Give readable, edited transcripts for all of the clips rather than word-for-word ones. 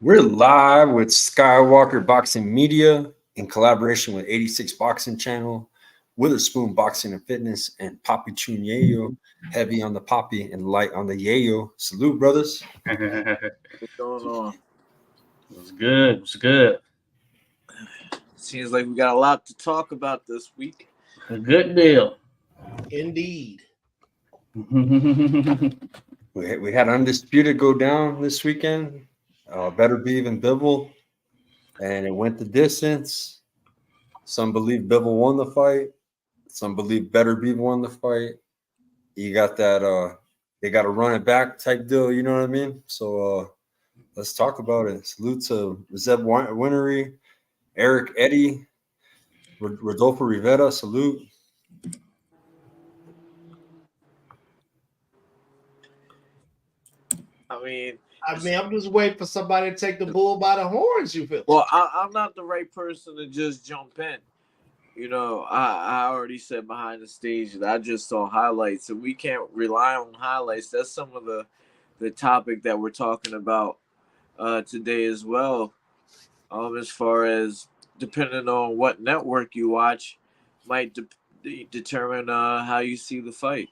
We're live with Skywalker Boxing Media in collaboration with 86 Boxing Channel, Witherspoon Boxing and Fitness, and Papi Chun Yayo. Heavy on the Papi and light on the Yayo. Salute, brothers. What's going on? What's good? What's good? Seems like we got a lot to talk about this week. A good deal. Indeed. We had Undisputed go down this weekend. Beterbiev and Bivol, and it went the distance. Some believe Bivol won the fight. Some believe Beterbiev won the fight. You got that they got to run it back type deal, you know what I mean? So let's talk about it. Salute to Zeb Winery, Eric Eddy, Rodolfo Rivera, salute. I mean, I'm just waiting for somebody to take the bull by the horns, you feel? Well, I'm not the right person to just jump in. You know, I already said behind the stage that I just saw highlights, and we can't rely on highlights. That's some of the topic that we're talking about today as well. As far as depending on what network you watch, might determine how you see the fight.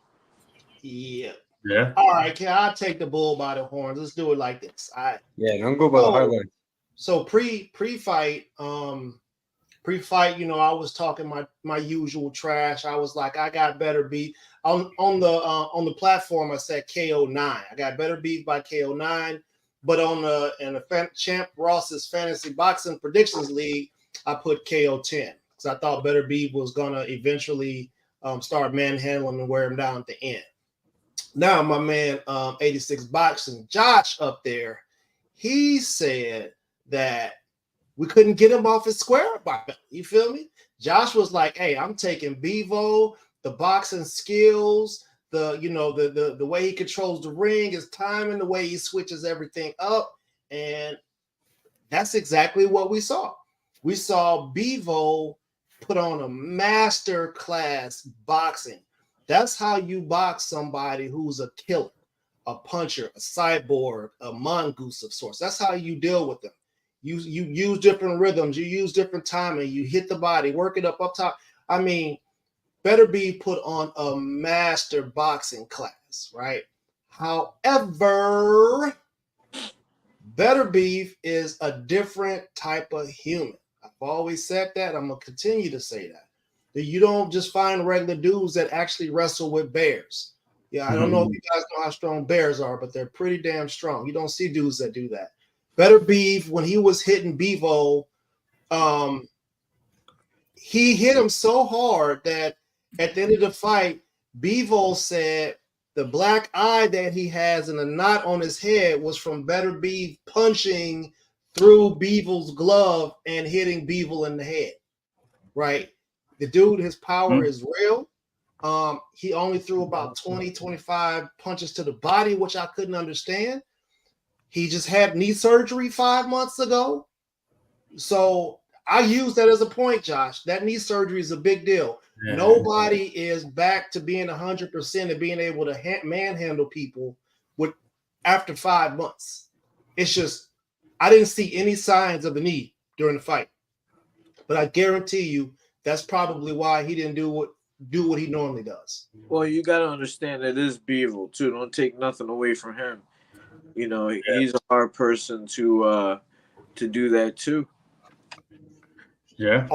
Yeah. Yeah. All right, I'll take the bull by the horns. Let's do it like this. All right. Yeah, don't go by the highlights. So pre-fight, you know, I was talking my usual trash. I was like, I got Beterbiev on the platform. I said KO9. I got Beterbiev by KO9, but in the Champ Ross's Fantasy Boxing Predictions League, I put KO10 because I thought Beterbiev was gonna eventually start manhandling and wear him down at the end. Now, my man, 86 Boxing, Josh up there, he said that we couldn't get him off his square belt. You feel me? Josh was like, hey, I'm taking Bivol, the boxing skills, the way he controls the ring, his timing, the way he switches everything up. And that's exactly what we saw. We saw Bivol put on a master class boxing. That's how you box somebody who's a killer, a puncher, a cyborg, a mongoose of sorts. That's how you deal with them. You use different rhythms, you use different timing, you hit the body, work it up top. I mean, Beterbiev put on a master boxing class, right? However, Beterbiev is a different type of human. I've always said that. I'm going to continue to say that. That you don't just find regular dudes that actually wrestle with bears. Yeah, I don't know if you guys know how strong bears are, but they're pretty damn strong. You don't see dudes that do that. Beterbiev, when he was hitting Bivol, he hit him so hard that at the end of the fight, Bivol said the black eye that he has and the knot on his head was from Beterbiev punching through Bivol's glove and hitting Bivol in the head. Right? The dude, his power is real. He only threw about 20, 25 punches to the body, which I couldn't understand. He just had knee surgery 5 months ago. So I use that as a point, Josh. That knee surgery is a big deal. Yeah. Nobody is back to being 100% and being able to manhandle people after 5 months. It's just, I didn't see any signs of the knee during the fight. But I guarantee you, that's probably why he didn't do what he normally does. Well, you got to understand that it is Bivol, too. Don't take nothing away from him. You know, he's a hard person to do that too. Yeah.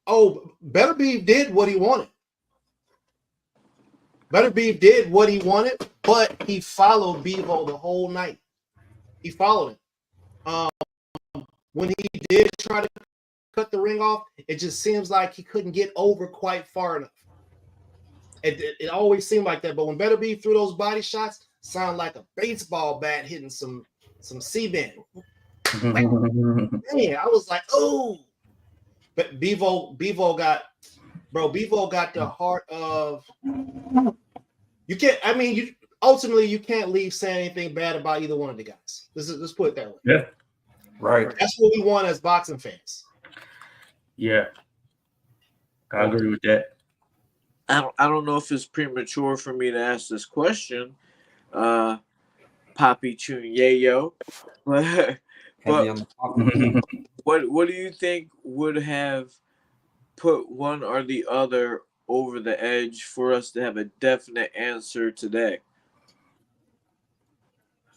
Beterbiev did what he wanted. Beterbiev did what he wanted, but he followed Bivol the whole night. He followed him. When he did try to cut the ring off, it just seems like he couldn't get over quite far enough. It always seemed like that, but when Beterbiev threw those body shots, sound like a baseball bat hitting some cement. Man, I was like, oh. But Bivol got the heart of. You can't. I mean, ultimately you can't leave saying anything bad about either one of the guys. Let's put it that way. Yeah. Right. That's what we want as boxing fans. Yeah. I agree with that. I don't know if it's premature for me to ask this question, Papi Chun Yayo, heavy But- on the topic. What do you think would have put one or the other over the edge for us to have a definite answer today?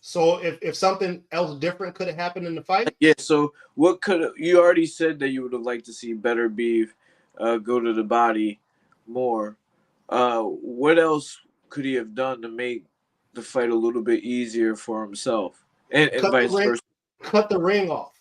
So if something else different could have happened in the fight, Yeah. So what could you already said that you would have liked to see Beterbiev go to the body more? What else could he have done to make the fight a little bit easier for himself, and vice versa? cut the ring off.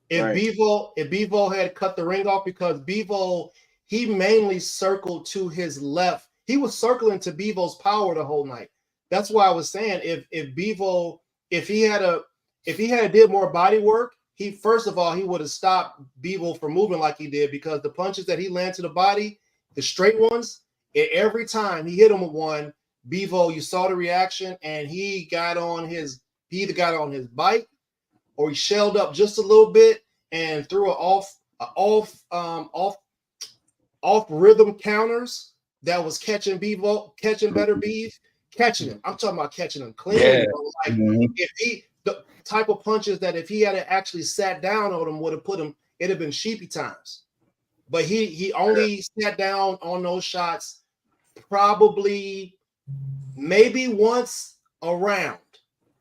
If Right. Bivol had cut the ring off, because Bivol, he mainly circled to his left. He was circling to Bivol's power the whole night. That's why I was saying if Bivol, if he had did more body work, he first of all he would have stopped Bivol from moving like he did, because the punches that he landed to the body, the straight ones, every time he hit him with one, Bivol, you saw the reaction, and he either got on his bike or he shelled up just a little bit and threw off rhythm counters that was catching Beterbiev, catching him. I'm talking about catching him clean. Yeah. Like if the type of punches that if he had actually sat down on him would have put him, it'd have been sheepy times. But he only sat down on those shots probably maybe once around.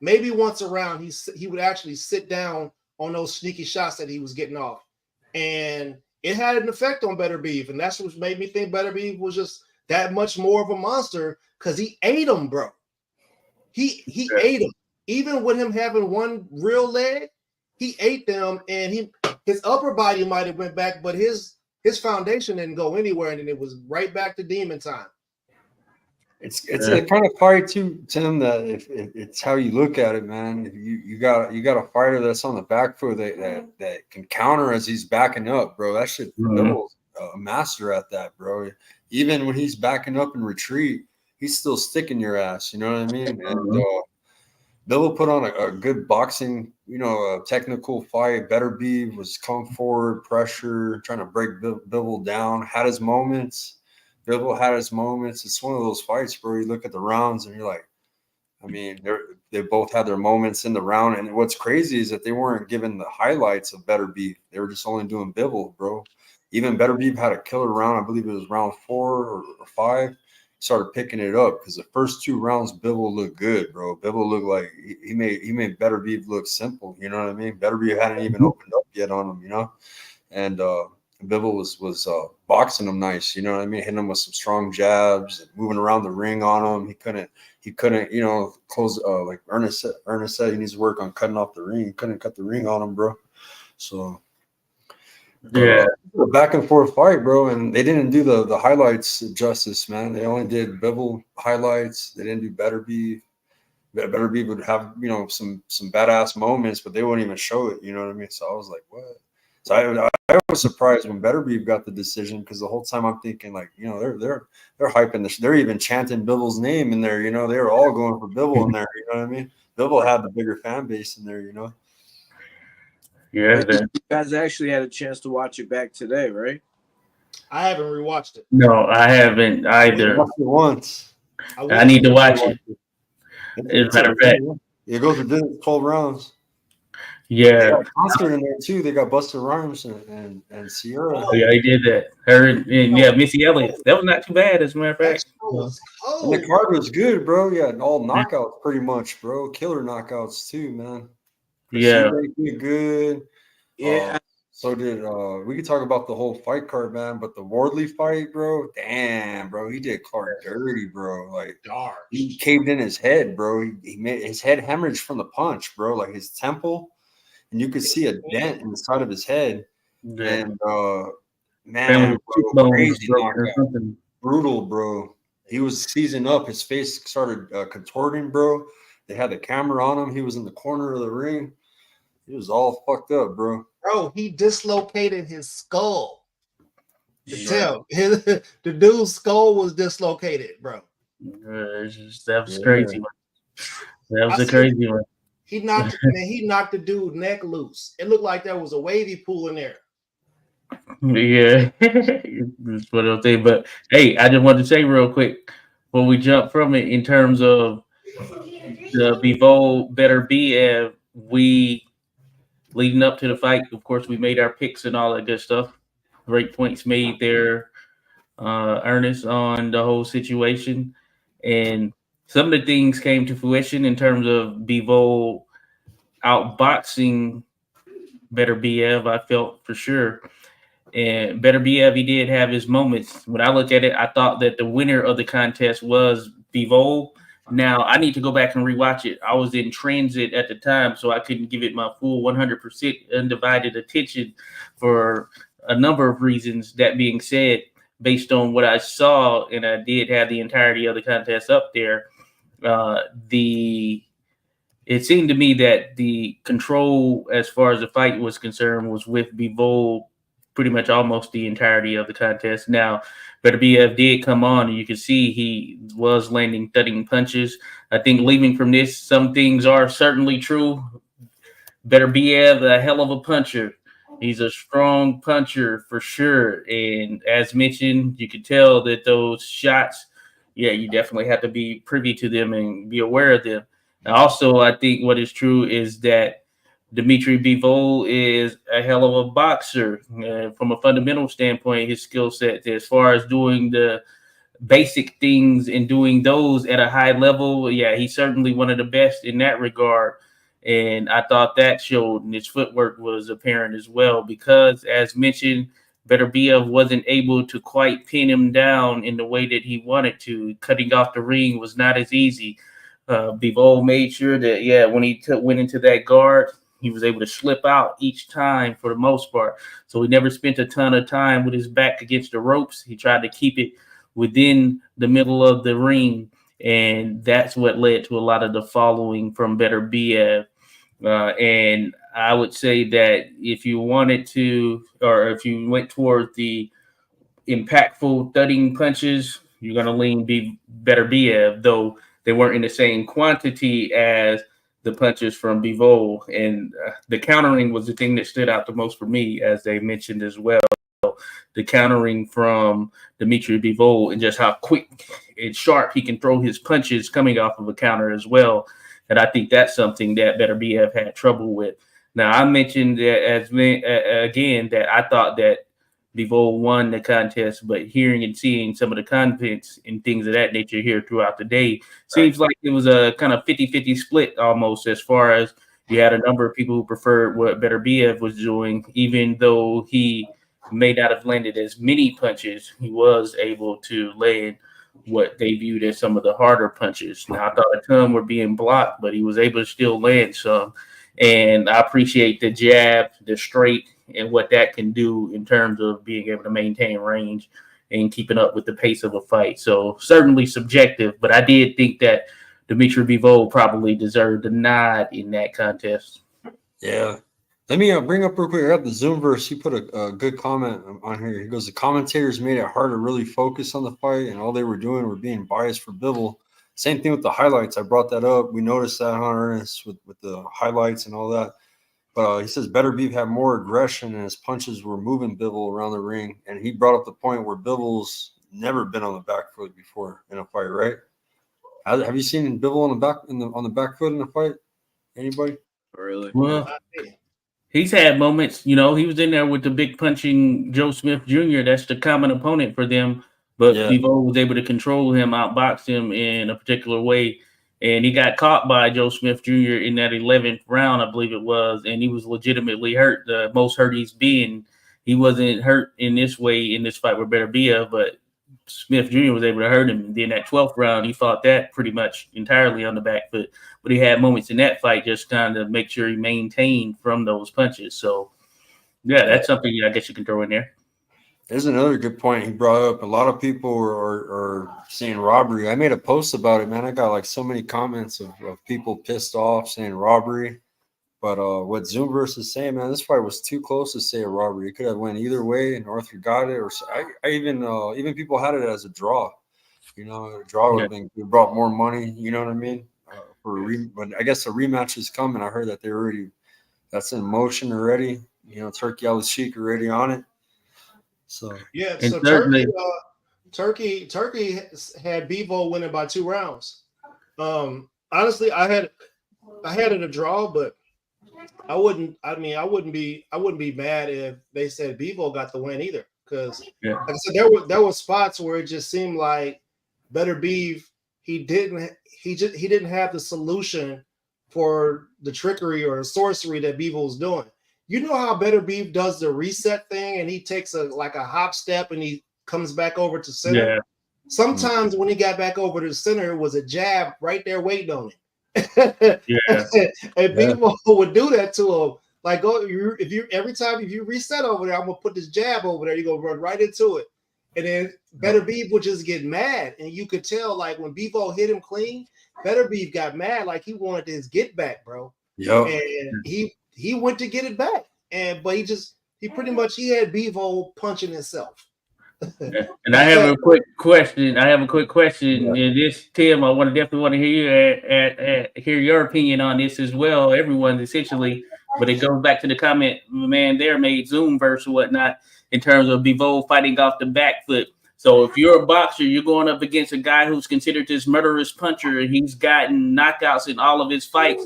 Maybe once around, he would actually sit down on those sneaky shots that he was getting off. And it had an effect on Beterbiev. And that's what made me think Beterbiev was just that much more of a monster, because he ate him, bro. He ate him. Even with him having one real leg, he ate them, and his upper body might have went back, but his foundation didn't go anywhere, and then it was right back to demon time. It's a kind of fight too, Tim, that if it's how you look at it, man. If you got a fighter that's on the back foot that can counter as he's backing up, bro. That shit, Bivol's a master at that, bro. Even when he's backing up in retreat, he's still sticking your ass. You know what I mean? And Bivol put on a good boxing, a technical fight. Beterbiev was coming forward, pressure, trying to break Bivol down. Had his moments. Bivol had his moments. It's one of those fights where you look at the rounds and you're like, I mean, they both had their moments in the round. And what's crazy is that they weren't given the highlights of Beterbiev. They were just only doing Bivol, bro. Even Beterbiev had a killer round. I believe it was round 4 or 5. He started picking it up because the first 2 rounds, Bivol looked good, bro. Bivol looked like he made Beterbiev look simple. You know what I mean? Beterbiev hadn't even opened up yet on him, And Bivol was boxing him nice, you know what I mean? Hitting him with some strong jabs and moving around the ring on him. He couldn't, close like Ernest said he needs to work on cutting off the ring. He couldn't cut the ring on him, bro. So a back and forth fight, bro. And they didn't do the highlights justice, man. They only did Bivol highlights. They didn't do Beterbiev. Beterbiev would have, some badass moments, but they wouldn't even show it, you know what I mean? So I was like, what? So I was surprised when Beterbiev got the decision, because the whole time I'm thinking like, they're hyping this. They're even chanting Bivol's name in there. They were all going for Bivol in there. You know what I mean? Bivol had the bigger fan base in there. Yeah. You guys actually had a chance to watch it back today, right? I haven't rewatched it. No, I haven't either. I watched it once. I need to watch it. As a matter of fact, it goes to 12 rounds. Yeah. They got a concert in there too. They got Busta Rhymes and Sierra. Oh, yeah, he did that. Her and Missy Elliott. That was not too bad, as a matter of fact. And the card was good, bro. Yeah, all knockouts pretty much, bro. Killer knockouts too, man. Yeah. Did good. Yeah. So did we could talk about the whole fight card, man, but the Wardley fight, bro. Damn, bro, he did Clark dirty, bro. Like dark. He caved in his head, bro. He made his head hemorrhage from the punch, bro. Like his temple. And you could see a dent in the side of his head. Yeah. And man, bro, crazy knockout. Brutal, bro. He was seizing up. His face started contorting, bro. They had the camera on him. He was in the corner of the ring. He was all fucked up, bro. Bro, he dislocated his skull. The dude's skull was dislocated, bro. That was crazy. That was a crazy one. He knocked the dude's neck loose. It looked like there was a wavy pool in there. Yeah, that's what I'll say. But hey, I just wanted to say real quick before we jump from it, in terms of the Bivol Beterbiev, we leading up to the fight. Of course, we made our picks and all that good stuff. Great points made there, Ernest, on the whole situation. And some of the things came to fruition in terms of Bivol outboxing Beterbiev, I felt for sure. And Beterbiev, he did have his moments. When I look at it, I thought that the winner of the contest was Bivol. Now, I need to go back and rewatch it. I was in transit at the time, so I couldn't give it my full 100% undivided attention for a number of reasons. That being said, based on what I saw, and I did have the entirety of the contest up there, the it seemed to me that the control as far as the fight was concerned was with Bivol pretty much almost the entirety of the contest. Now, Beterbiev did come on, and you can see he was landing thudding punches. I think leaving from this, some things are certainly true. Beterbiev, a hell of a puncher. He's a strong puncher for sure. And as mentioned, you could tell that those shots, yeah, you definitely have to be privy to them and be aware of them. And also, I think what is true is that Dmitry Bivol is a hell of a boxer. From a fundamental standpoint, his skill set, as far as doing the basic things and doing those at a high level, yeah, he's certainly one of the best in that regard. And I thought that showed, and his footwork was apparent as well, because as mentioned, Beterbiev wasn't able to quite pin him down in the way that he wanted to. Cutting off the ring was not as easy. Bivol made sure that, yeah, when he went into that guard, he was able to slip out each time for the most part. So he never spent a ton of time with his back against the ropes. He tried to keep it within the middle of the ring, and that's what led to a lot of the following from Beterbiev. And I would say that if you wanted to, or if you went towards the impactful thudding punches, you're going to lean Beterbiev, though they weren't in the same quantity as the punches from Bivol. And the countering was the thing that stood out the most for me, as they mentioned as well. The countering from Dmitry Bivol and just how quick and sharp he can throw his punches coming off of a counter as well. And I think that's something that Beterbiev had trouble with. Now, I mentioned that again that I thought that Bivol won the contest, but hearing and seeing some of the contents and things of that nature here throughout the day, seems like it was a kind of 50-50 split almost, as far as you had a number of people who preferred what Beterbiev was doing, even though he may not have landed as many punches. He was able to land what they viewed as some of the harder punches. Now, I thought a ton were being blocked, but he was able to still land some. And I appreciate the jab, the straight, and what that can do in terms of being able to maintain range and keeping up with the pace of a fight. So certainly subjective, but I did think that Dmitry Bivol probably deserved a nod in that contest. Yeah. Let me bring up real quick. I got the Zoomverse. He put a good comment on here. He goes, the commentators made it hard to really focus on the fight, and all they were doing were being biased for Bivol. Same thing with the highlights. I brought that up. We noticed that, Ernest, with the highlights and all that. But he says Beterbiev had more aggression, and his punches were moving Bivol around the ring. And he brought up the point where Bivol's never been on the back foot before in a fight, right? Have you seen Bivol on the back foot in a fight? Anybody? Really? Well, he's had moments, he was in there with the big punching Joe Smith Jr. That's the common opponent for them. But Bivol was able to control him, outbox him in a particular way. And he got caught by Joe Smith Jr. in that 11th round, I believe it was. And he was legitimately hurt, the most hurt he's been. He wasn't hurt in this way in this fight with Beterbiev, but Smith Jr. was able to hurt him. And then that 12th round, he fought that pretty much entirely on the back foot. But he had moments in that fight just kind of make sure he maintained from those punches. So, yeah, that's something I guess you can throw in there. There's another good point he brought up. A lot of people are saying robbery. I made a post about it, man. I got like so many comments of people pissed off saying robbery. But what Zoomverse is saying, man, this fight was too close to say a robbery. It could have went either way, and Arthur got it. Or I even people had it as a draw. A draw would have been brought more money. You know what I mean? But I guess a rematch is coming. I heard that that's in motion already. Turkey Al-Sheikh already on it. So yeah, and so Turkey had Bivol winning by 2 rounds. Honestly, I had it a draw, but I wouldn't be mad if they said Bivol got the win either. Because Yeah. like I said, there were spots where it just seemed like Beterbiev, he didn't have the solution for the trickery or sorcery that Bivol was doing. You know how Beterbiev does the reset thing and he takes a hop step and he comes back over to center. Yeah. Sometimes when he got back over to the center, it was a jab right there waiting on him. Yeah. And people would do that to him. Like, every time if you reset over there, I'm gonna put this jab over there. You go run right into it, and then Beterbiev would just get mad, and you could tell like when Bivol hit him clean, Beterbiev got mad, like he wanted his get back, bro. Yep. And he went to get it back, but he pretty much had Bivol punching himself. And I have a quick question. And this, Tim, I definitely want to hear your opinion on this as well. Everyone, essentially, but it goes back to the comment man there made Zoom verse or whatnot in terms of Bivol fighting off the back foot. So if you're a boxer, you're going up against a guy who's considered this murderous puncher, and he's gotten knockouts in all of his fights.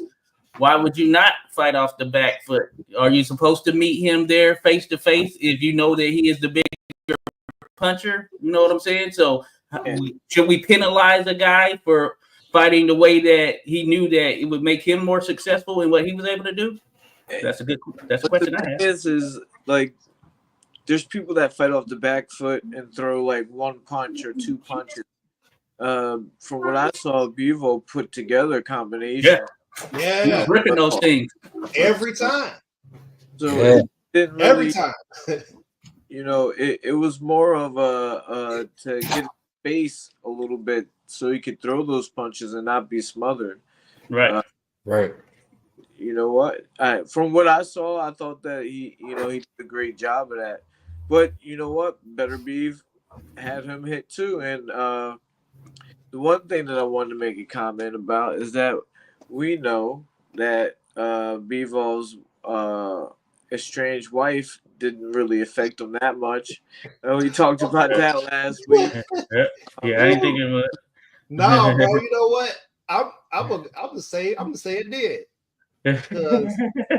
Why would you not fight off the back foot? Are you supposed to meet him there face to face if you know that he is the big puncher? You know what I'm saying? So should we penalize a guy for fighting the way that he knew that it would make him more successful in what he was able to do? That's a question I have. Is like there's people that fight off the back foot and throw like one punch or two punches. From what I saw, Bivol put together a combination. Yeah, he was ripping those things every time. So it didn't really, every time. You know, it was more of a to get space a little bit so he could throw those punches and not be smothered. Right. Right. You know what? From what I saw, I thought that he did a great job of that. But you know what? Beterbiev had him hit too. And the one thing that I wanted to make a comment about is that we know that Bivol's estranged wife didn't really affect him that much. We talked about that last week. Yeah, I ain't thinking about it. No, bro. You know what? I'm gonna say it did. Because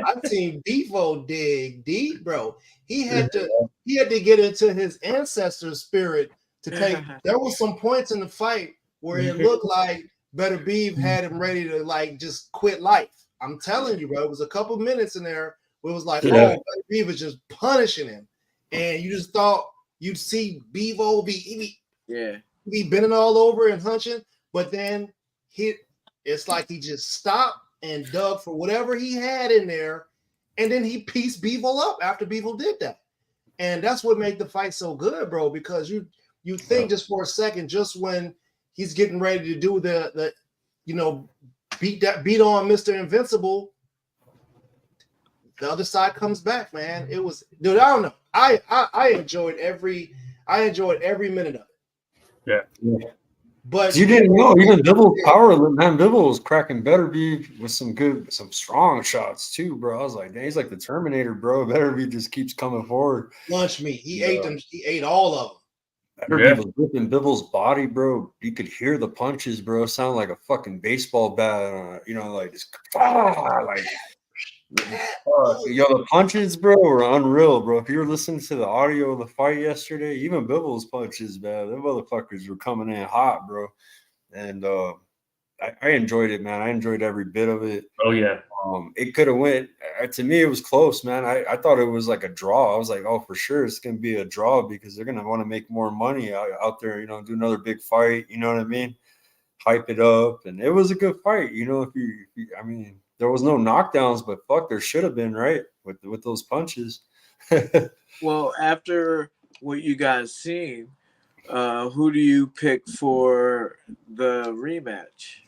I've seen Bivol dig deep, bro. He had to get into his ancestor spirit to take. There was some points in the fight where it looked like Beterbiev had him ready to like just quit life. I'm telling you, bro. It was a couple minutes in there where it was like, Beterbiev was just punishing him, and you just thought you'd see Bivol be bending all over and hunching, but then it's like he just stopped and dug for whatever he had in there, and then he pieced Bivol up after Bivol did that. And that's what made the fight so good, bro, because you think just for a second, just when he's getting ready to do the beat on Mr. Invincible, the other side comes back, man. It was, dude, I don't know. I enjoyed every minute of it. Yeah. But you didn't know even Bivol's power, man. Bivol was cracking Beterbiev with some strong shots too, bro. I was like, he's like the Terminator, bro. Beterbiev just keeps coming forward. Lunch meat. He ate them. He ate all of them. Beterbiev was ripping Bivol's body, bro. You could hear the punches, bro. It sounded like a fucking baseball bat. Like just like. The punches, bro, were unreal, bro. If you were listening to the audio of the fight yesterday, even Bivol's punches, man, them motherfuckers were coming in hot, bro. And I enjoyed it, man. I enjoyed every bit of it. Oh yeah. It could have went. To me, it was close, man. I thought it was like a draw. I was like, oh, for sure, it's gonna be a draw because they're gonna want to make more money out there. Do another big fight. You know what I mean? Hype it up, and it was a good fight. There was no knockdowns, but fuck, there should have been, right? With those punches. Well, after what you guys seen, who do you pick for the rematch?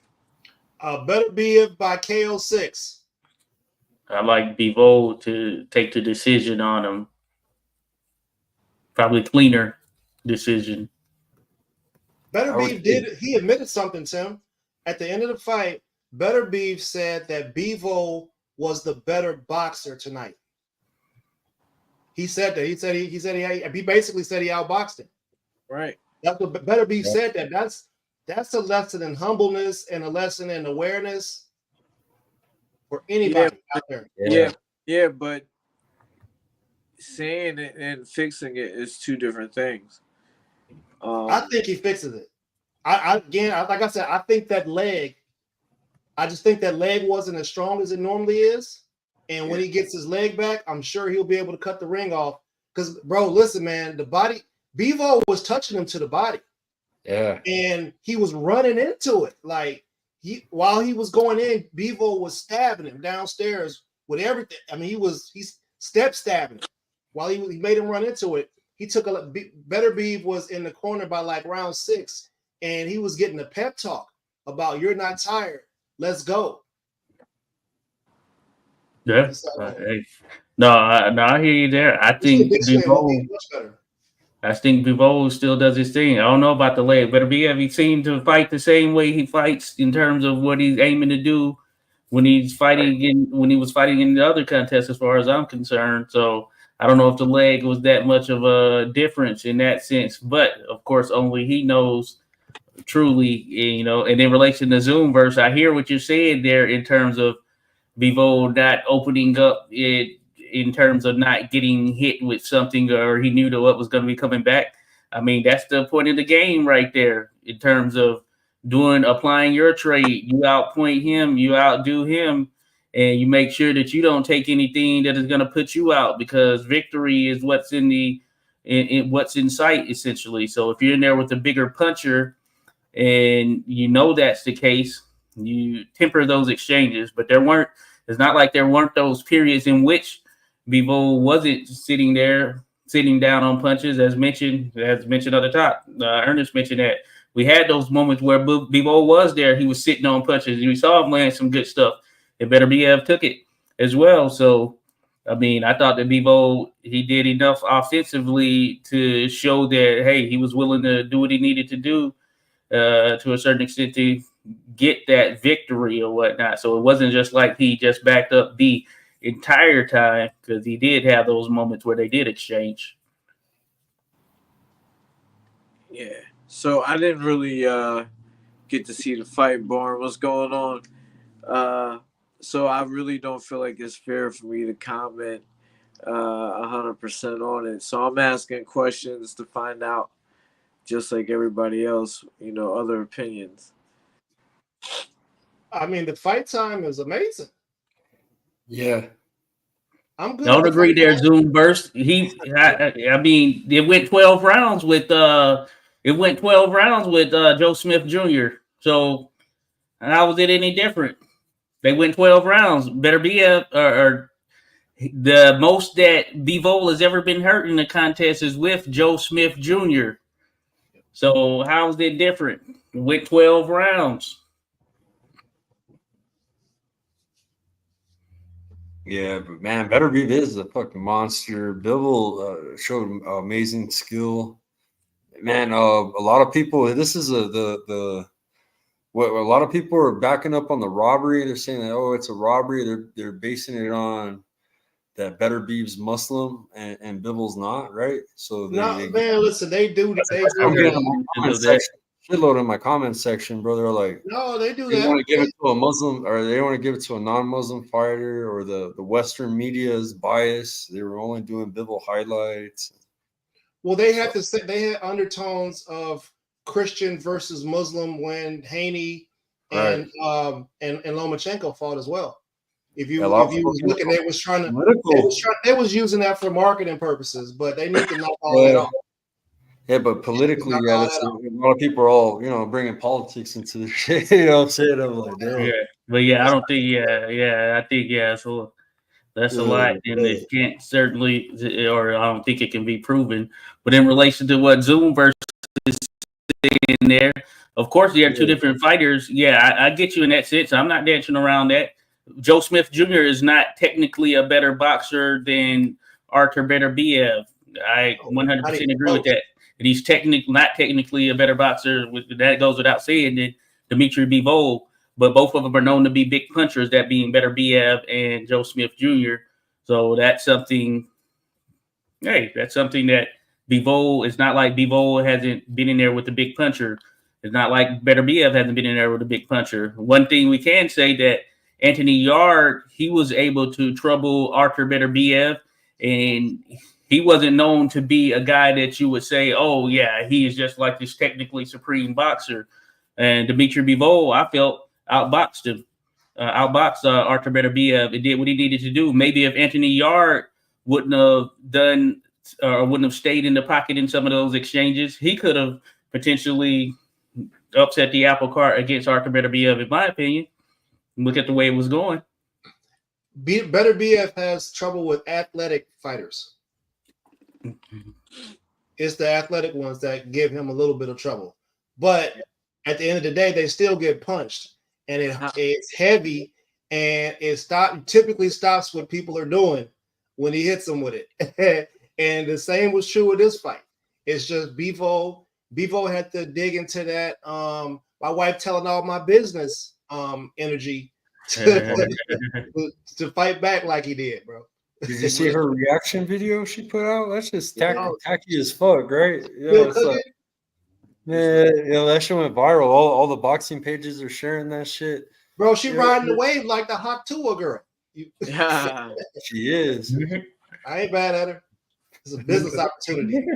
Beterbiev by KO 6. I like Bivol to take the decision on him. Probably cleaner decision. Beterbiev he admitted something, Tim. At the end of the fight, Beterbiev said that Bivol was the better boxer tonight. He said that. He basically said he outboxed him. Right. That's what Beterbiev said. That's a lesson in humbleness and a lesson in awareness. for anybody out there. Yeah, but saying it and fixing it is two different things. I think he fixes it. Like I said, I think that leg. I just think that leg wasn't as strong as it normally is. And when he gets his leg back, I'm sure he'll be able to cut the ring off. Because, bro, listen, man, the body, Bivol was touching him to the body. Yeah. And he was running into it. Like, while he was going in, Bivol was stabbing him downstairs with everything. I mean, he's step stabbing him. While he made him run into it, he took Beterbiev was in the corner by like round 6, and he was getting a pep talk about, you're not tired. Let's go. Yeah. No, I hear you there. I think Bivol still does his thing. I don't know about the leg. Beterbiev, he seemed to fight the same way he fights in terms of what he's aiming to do when he's fighting when he was fighting in the other contests, as far as I'm concerned. So I don't know if the leg was that much of a difference in that sense. But of course, only he knows truly, you know. And in relation to Zoom verse, I hear what you're saying there in terms of Bivol not opening up it in terms of not getting hit with something, or he knew that what was going to be coming back. I mean, that's the point of the game right there in terms of applying your trade. You outpoint him, you outdo him, and you make sure that you don't take anything that is going to put you out, because victory is what's in what's in sight, essentially. So if you're in there with a bigger puncher and you know that's the case, you temper those exchanges. But it's not like there weren't those periods in which Bivol wasn't sitting down on punches, as mentioned at the top. Ernest mentioned that we had those moments where Bivol was there. He was sitting on punches. We saw him land some good stuff. And Beterbiev took it as well. So, I mean, I thought that Bivol, he did enough offensively to show that, hey, he was willing to do what he needed to do to a certain extent to get that victory or whatnot. So it wasn't just like he just backed up the entire time, because he did have those moments where they did exchange. Yeah. So I didn't really get to see the fight, Born. What's going on? So I really don't feel like it's fair for me to comment 100% on it. So I'm asking questions to find out, just like everybody else, you know, other opinions. I mean, the fight time is amazing. Yeah. I'm good. Don't agree there, Zoom burst. I mean, it went 12 rounds with Joe Smith Jr. So how was it any different? They went 12 rounds. Beterbiev, or the most that Bivol has ever been hurt in the contest is with Joe Smith Jr. So how's it different? It went 12 rounds. Yeah, but man, Beterbiev is a fucking monster. Bivol showed amazing skill. Man, a lot of people. This is what a lot of people are backing up on the robbery. They're saying that, oh, it's a robbery. They're basing it on that Beterbiev's Muslim and Bivol's not, right? So man, listen, they do. I'm getting shitload in my comment section, bro. They're like, no, they do they that. want to give it to a Muslim, or they want to give it to a non-Muslim fighter, or the Western media is biased. They were only doing Bivol highlights. Well, they had undertones of Christian versus Muslim when Haney and Lomachenko fought as well. If you was looking, they was using that for marketing purposes, but they need to knock all that off. Yeah, but politically, a lot of people are all, you know, bringing politics into the shit. You know what I'm saying? I'm like, damn. Yeah, but yeah, I don't think, I think, so that's a lot, and it can't certainly, or I don't think it can be proven. But in relation to what Zoom versus is saying there, of course, there are two different fighters. Yeah, I get you in that sense. I'm not dancing around that. Joe Smith Jr. is not technically a better boxer than Artur Beterbiev. I 100% agree with that. And he's not technically a better boxer. That goes without saying, than Dimitri Bivol. But both of them are known to be big punchers, that being Beterbiev and Joe Smith Jr. So that's something. Hey, that's something that Bivol. It's not like Bivol hasn't been in there with the big puncher. It's not like Beterbiev hasn't been in there with a big puncher. One thing we can say that Anthony Yard, he was able to trouble Arthur Beterbiev, and he wasn't known to be a guy that you would say, oh, yeah, he is just like this technically supreme boxer. And Dmitry Bivol, I felt, outboxed him, outboxed Arthur Beterbiev. It did what he needed to do. Maybe if Anthony Yard wouldn't have done or wouldn't have stayed in the pocket in some of those exchanges, he could have potentially upset the apple cart against Arthur Beterbiev, in my opinion. Look at the way it was going. Beterbiev has trouble with athletic fighters. It's the athletic ones that give him a little bit of trouble. But at the end of the day, they still get punched, and it's heavy, and it typically stops what people are doing when he hits them with it. And the same was true with this fight. It's just Bivol had to dig into that my wife telling all my business energy to fight back like he did, bro. Did you see her reaction video she put out? That's just tacky as fuck, right? Yeah, that shit went viral. All the boxing pages are sharing that shit. Bro, she riding the wave like the hot Tua girl. Yeah, she is. I ain't bad at her. It's a business opportunity.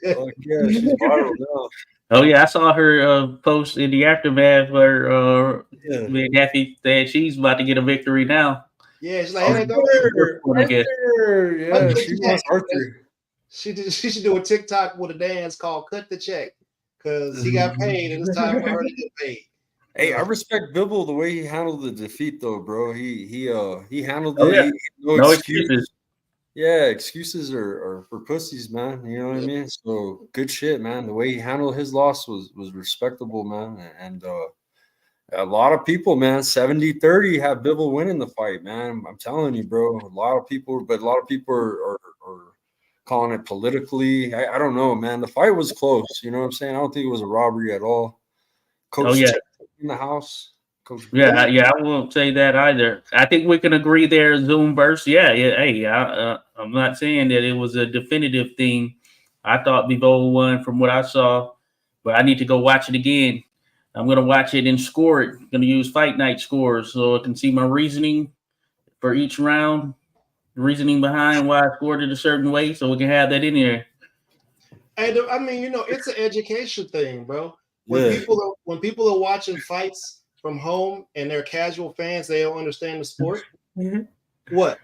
Yeah, she's viral now. Oh yeah, I saw her post in the aftermath where Daffy said she's about to get a victory now. Yeah, she's like, Arthur. Yeah, she wants Arthur. She should do a TikTok with a dance called "Cut the Check" because he got paid and it's time for her to get paid. Hey, I respect Bivol the way he handled the defeat, though, bro. He handled it. Yeah. No excuses. Yeah, excuses are for pussies, man. You know what I mean? So good shit, man. The way he handled his loss was respectable, man. And a lot of people, man, 70-30 have Bivol winning the fight, man. I'm telling you, bro. A lot of people are calling it politically. I don't know, man. The fight was close. You know what I'm saying? I don't think it was a robbery at all. Coach in the house. Coach I won't say that either. I think we can agree there, Zoom verse. Hey, I'm not saying that it was a definitive thing. I thought Bivol won from what I saw, but I need to go watch it again. I'm going to watch it and score it. I'm going to use Fight Night scores so I can see my reasoning for each round, reasoning behind why I scored it a certain way, so we can have that in there. And I mean, it's an education thing, bro. When people are watching fights from home and they're casual fans, they don't understand the sport. Mm-hmm. What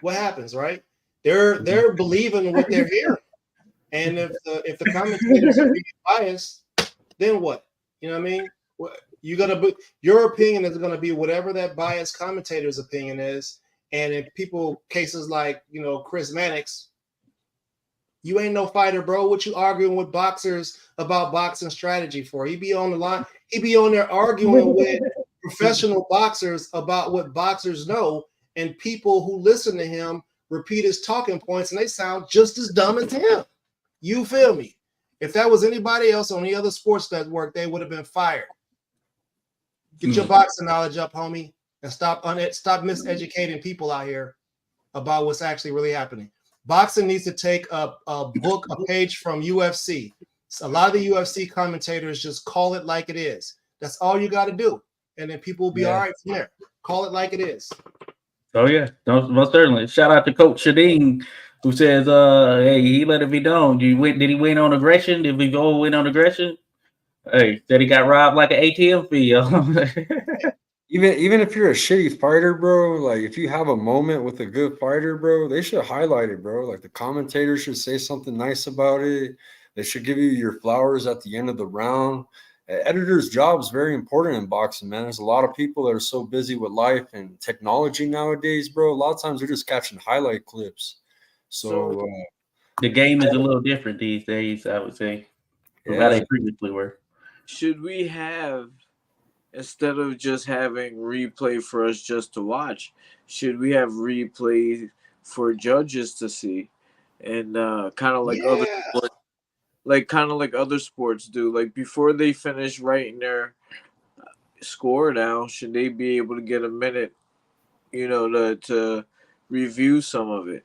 happens, right? They're believing what they're hearing, and if the commentators are being biased, then what? You know what I mean? Your opinion is gonna be whatever that biased commentator's opinion is, and in cases like Chris Mannix, you ain't no fighter, bro. What you arguing with boxers about boxing strategy for? He be on the line. He be on there arguing with professional boxers about what boxers know, and people who listen to him repeat his talking points, and they sound just as dumb as him. You feel me? If that was anybody else on the other sports network, they would have been fired. Get your boxing knowledge up, homie, and stop miseducating people out here about what's actually really happening. Boxing needs to take a page from UFC. A lot of the UFC commentators just call it like it is. That's all you got to do. And then people will be all right from there. Call it like it is. Oh, yeah. Most certainly. Shout out to Coach Shadeen, who says, hey, he let it be known. Did he win on aggression? Did we go win on aggression? Hey, said he got robbed like an ATM fee, yo. Even if you're a shitty fighter, bro, like if you have a moment with a good fighter, bro, they should highlight it, bro. Like the commentators should say something nice about it. They should give you your flowers at the end of the round. Editor's job is very important in boxing, man. There's a lot of people that are so busy with life and technology nowadays, bro. A lot of times they're just catching highlight clips. So the game is a little different these days, I would say, from how they previously were. Should we have, instead of just having replay for us just to watch, should we have replay for judges to see, and kind of like other sports, like other sports do? Like before they finish writing their score down, should they be able to get a minute, to review some of it?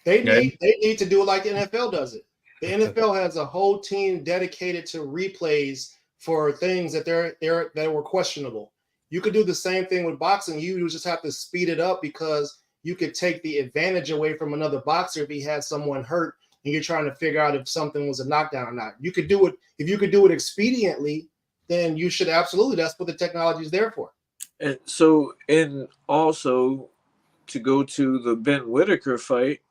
They need to do it like the NFL does it. The NFL has a whole team dedicated to replays for things that were questionable. You could do the same thing with boxing. You just have to speed it up because you could take the advantage away from another boxer if he had someone hurt and you're trying to figure out if something was a knockdown or not. You could do it. If you could do it expediently, then you should absolutely. That's what the technology is there for. And so, and also to go to the Ben Whitaker fight,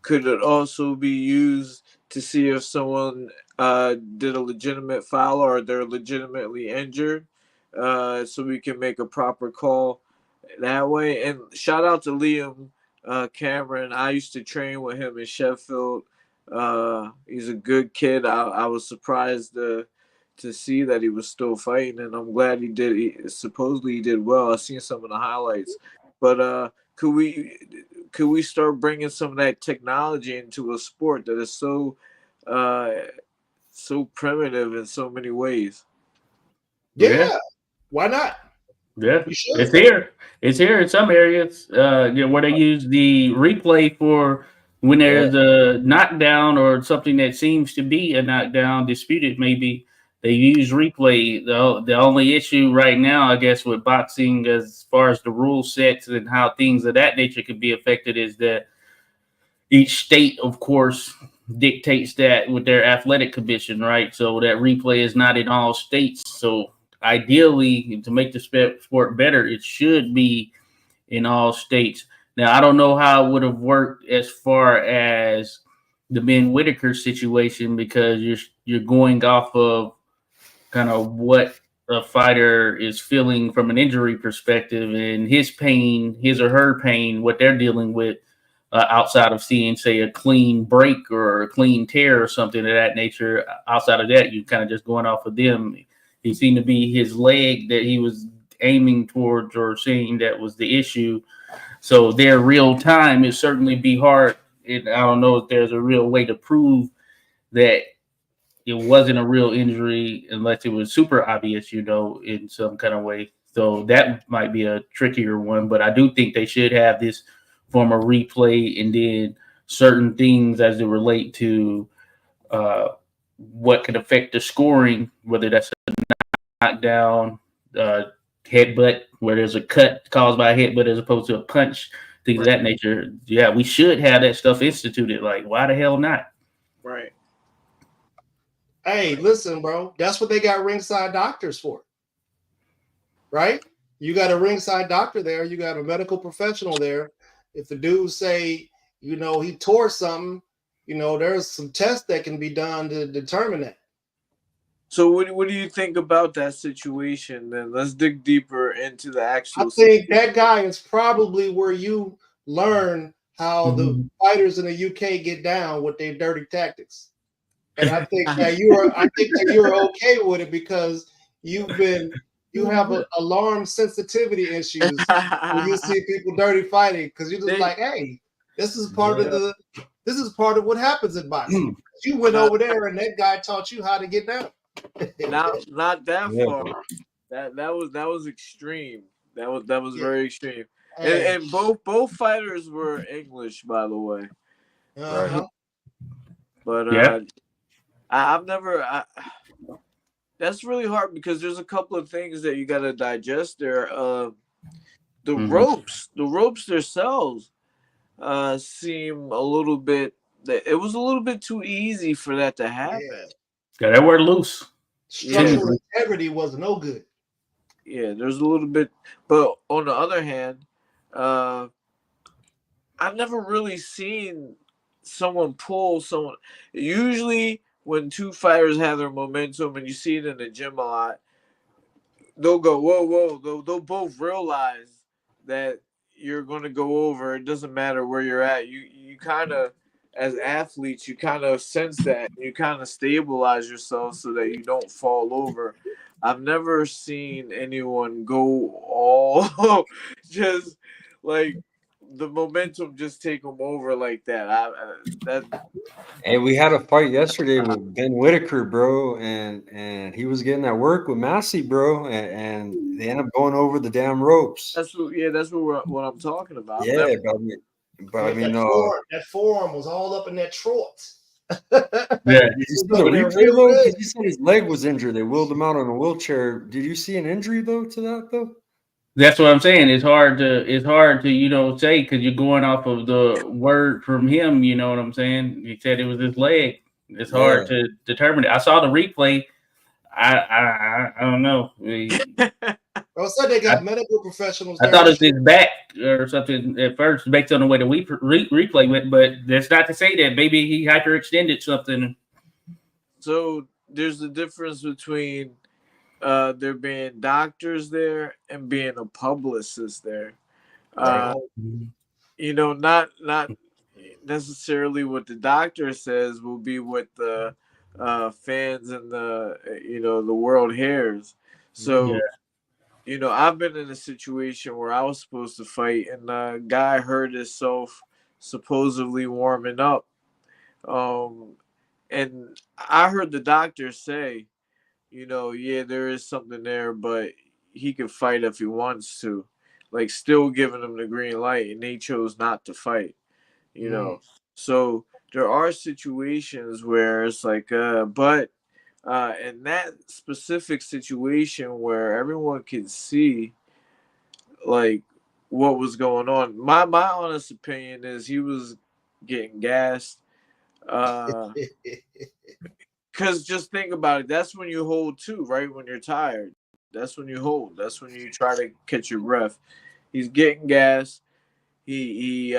could it also be used to see if someone did a legitimate foul or they're legitimately injured, so we can make a proper call that way? And shout out to Liam Cameron. I used to train with him in Sheffield. He's a good kid. I was surprised to see that he was still fighting, and I'm glad he did. Supposedly he did well. I've seen some of the highlights, but could we start bringing some of that technology into a sport that is so primitive in so many ways? Yeah. Why not? Yeah, it's here. It's here in some areas. Where they use the replay for when there's a knockdown or something that seems to be a knockdown, disputed maybe. They use replay. The only issue right now, I guess, with boxing as far as the rule sets and how things of that nature could be affected is that each state, of course, dictates that with their athletic commission, right? So that replay is not in all states. So ideally, to make the sport better, it should be in all states. Now, I don't know how it would have worked as far as the Ben Whitaker situation because you're going off of kind of what a fighter is feeling from an injury perspective and his pain, his or her pain, what they're dealing with outside of seeing, say, a clean break or a clean tear or something of that nature. Outside of that, you're kind of just going off of them. He seemed to be his leg that he was aiming towards or saying that was the issue. So their real time is certainly be hard. And I don't know if there's a real way to prove that it wasn't a real injury unless it was super obvious, in some kind of way. So that might be a trickier one, but I do think they should have this form of replay and then certain things as it relate to what could affect the scoring, whether that's a knockdown, headbutt, where there's a cut caused by a headbutt as opposed to a punch, things of that nature. Yeah, we should have that stuff instituted. Like, why the hell not? Right. Hey, listen, bro. That's what they got ringside doctors for, right? You got a ringside doctor there. You got a medical professional there. If the dude say, he tore something, there's some tests that can be done to determine that. So what do you think about that situation? Then let's dig deeper into the actual. I think that guy is probably where you learn how the fighters in the UK get down with their dirty tactics. And I think that you're okay with it because you have alarm sensitivity issues when you see people dirty fighting because you're just like, hey, this is part of what happens in boxing. You went over there and that guy taught you how to get down. Not that far. That was extreme. That was very extreme. And both fighters were English, by the way. Uh-huh. But I've never. That's really hard because there's a couple of things that you got to digest there. The ropes themselves seem a little bit. It was a little bit too easy for that to happen. Yeah, they were loose. Structural integrity was no good. Yeah, there's a little bit, but on the other hand, I've never really seen someone pull someone. Usually, when two fighters have their momentum, and you see it in the gym a lot, they'll go, whoa. They'll both realize that you're going to go over. It doesn't matter where you're at. You kind of, as athletes, you kind of sense that. You kind of stabilize yourself so that you don't fall over. I've never seen anyone go all just like the momentum just take them over like that. Hey, we had a fight yesterday with Ben Whitaker, bro, and he was getting that work with Massey, bro, and they ended up going over the damn ropes. That's what I'm talking about. Yeah, but I mean, that forearm was all up in that trot. Yeah, did you see the replay though? Because he said his leg was injured. They wheeled him out on a wheelchair. Did you see an injury though to that though? That's what I'm saying. It's hard to say because you're going off of the word from him. You know what I'm saying? He said it was his leg. It's hard to determine it. I saw the replay. I don't know. I said they got medical professionals I there. thought it was his back or something at first, based on the way the replay went. But that's not to say that maybe he hyperextended something. So there's the difference between there being doctors there and being a publicist there. Not necessarily what the doctor says will be what the fans and the world hears. So I've been in a situation where I was supposed to fight, and the guy hurt himself supposedly warming up. And I heard the doctor say, yeah, there is something there, but he can fight if he wants to. Like, still giving him the green light, and they chose not to fight. So there are situations where it's like, but in that specific situation where everyone can see, like, what was going on, my honest opinion is he was getting gassed. Because just think about it. That's when you hold too, right? When you're tired. That's when you hold. That's when you try to catch your breath. He's getting gas. He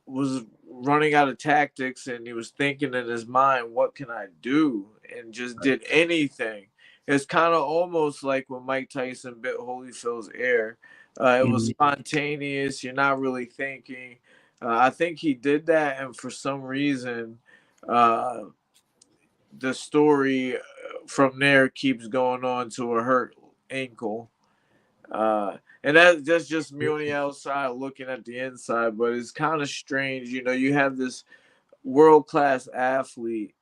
was running out of tactics, and he was thinking in his mind, what can I do? And just did anything. It's kind of almost like when Mike Tyson bit Holyfield's ear. It was spontaneous. You're not really thinking. I think he did that, and for some reason, the story from there keeps going on to a hurt ankle. And that's just me on the outside looking at the inside, but it's kind of strange. You have this world-class athlete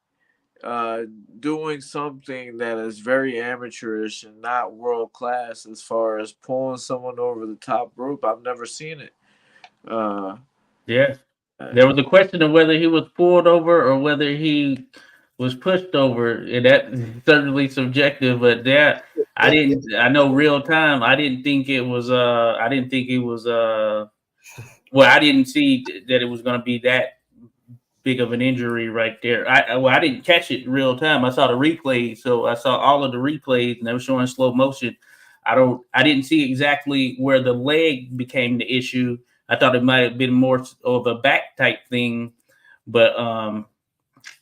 doing something that is very amateurish and not world-class as far as pulling someone over the top rope. I've never seen it. There was a question of whether he was pulled over or whether he was pushed over, and that's certainly subjective. But that I know real time. I didn't think it was. I didn't think it was. Well, I didn't see that it was going to be that big of an injury right there. I didn't catch it in real time. I saw the replays, so I saw all of the replays, and they were showing slow motion. I didn't see exactly where the leg became the issue. I thought it might have been more of a back type thing, but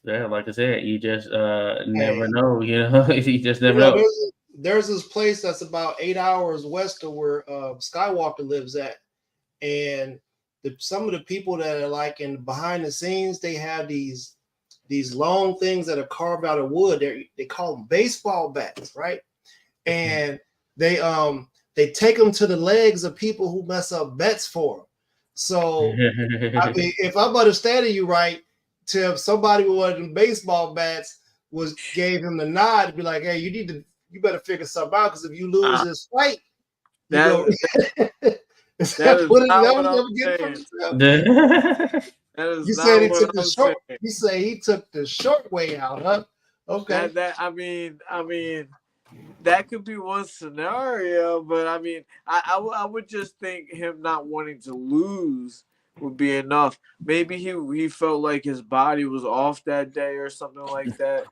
like I said, you just never know. You just never know. There's this place that's about 8 hours west of where Skywalker lives at, and some of the people that are like in behind the scenes, they have these long things that are carved out of wood. They call them baseball bats, right? And they take them to the legs of people who mess up bets for them. So I mean, if I'm understanding you right, if somebody with one of them baseball bats gave him the nod to be like, hey, you better figure something out, because if you lose this fight, that is not what I'm saying. You said he took the short. You say he took the short way out, huh? Okay. I mean, that could be one scenario, but I mean, I would just think him not wanting to lose would be enough. Maybe he felt like his body was off that day or something like that,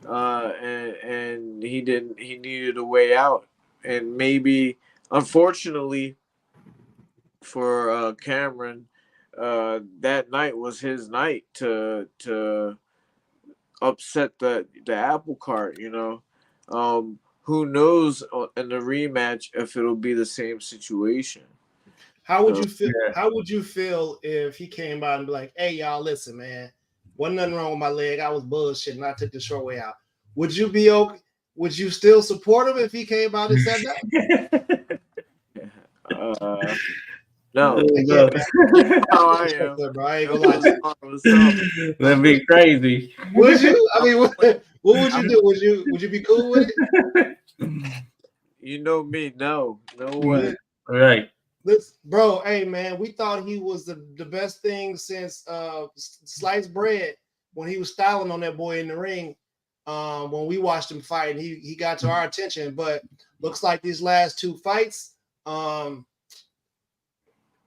and he needed a way out, and maybe unfortunately for Cameron, that night was his night to upset the apple cart. Who knows in the rematch if it'll be the same situation. How would you feel? Yeah. How would you feel if he came out and be like, "Hey, y'all, listen, man, wasn't nothing wrong with my leg. I was bullshitting. I took the short way out." Would you be okay? Would you still support him if he came out and said that? No. I am. That'd be crazy. Would you? I mean, what would you do? Would you be cool with it? You know me, no way. All right. Listen, bro, hey man, we thought he was the best thing since sliced bread when he was styling on that boy in the ring. When we watched him fight, and he got to our attention. But looks like these last two fights,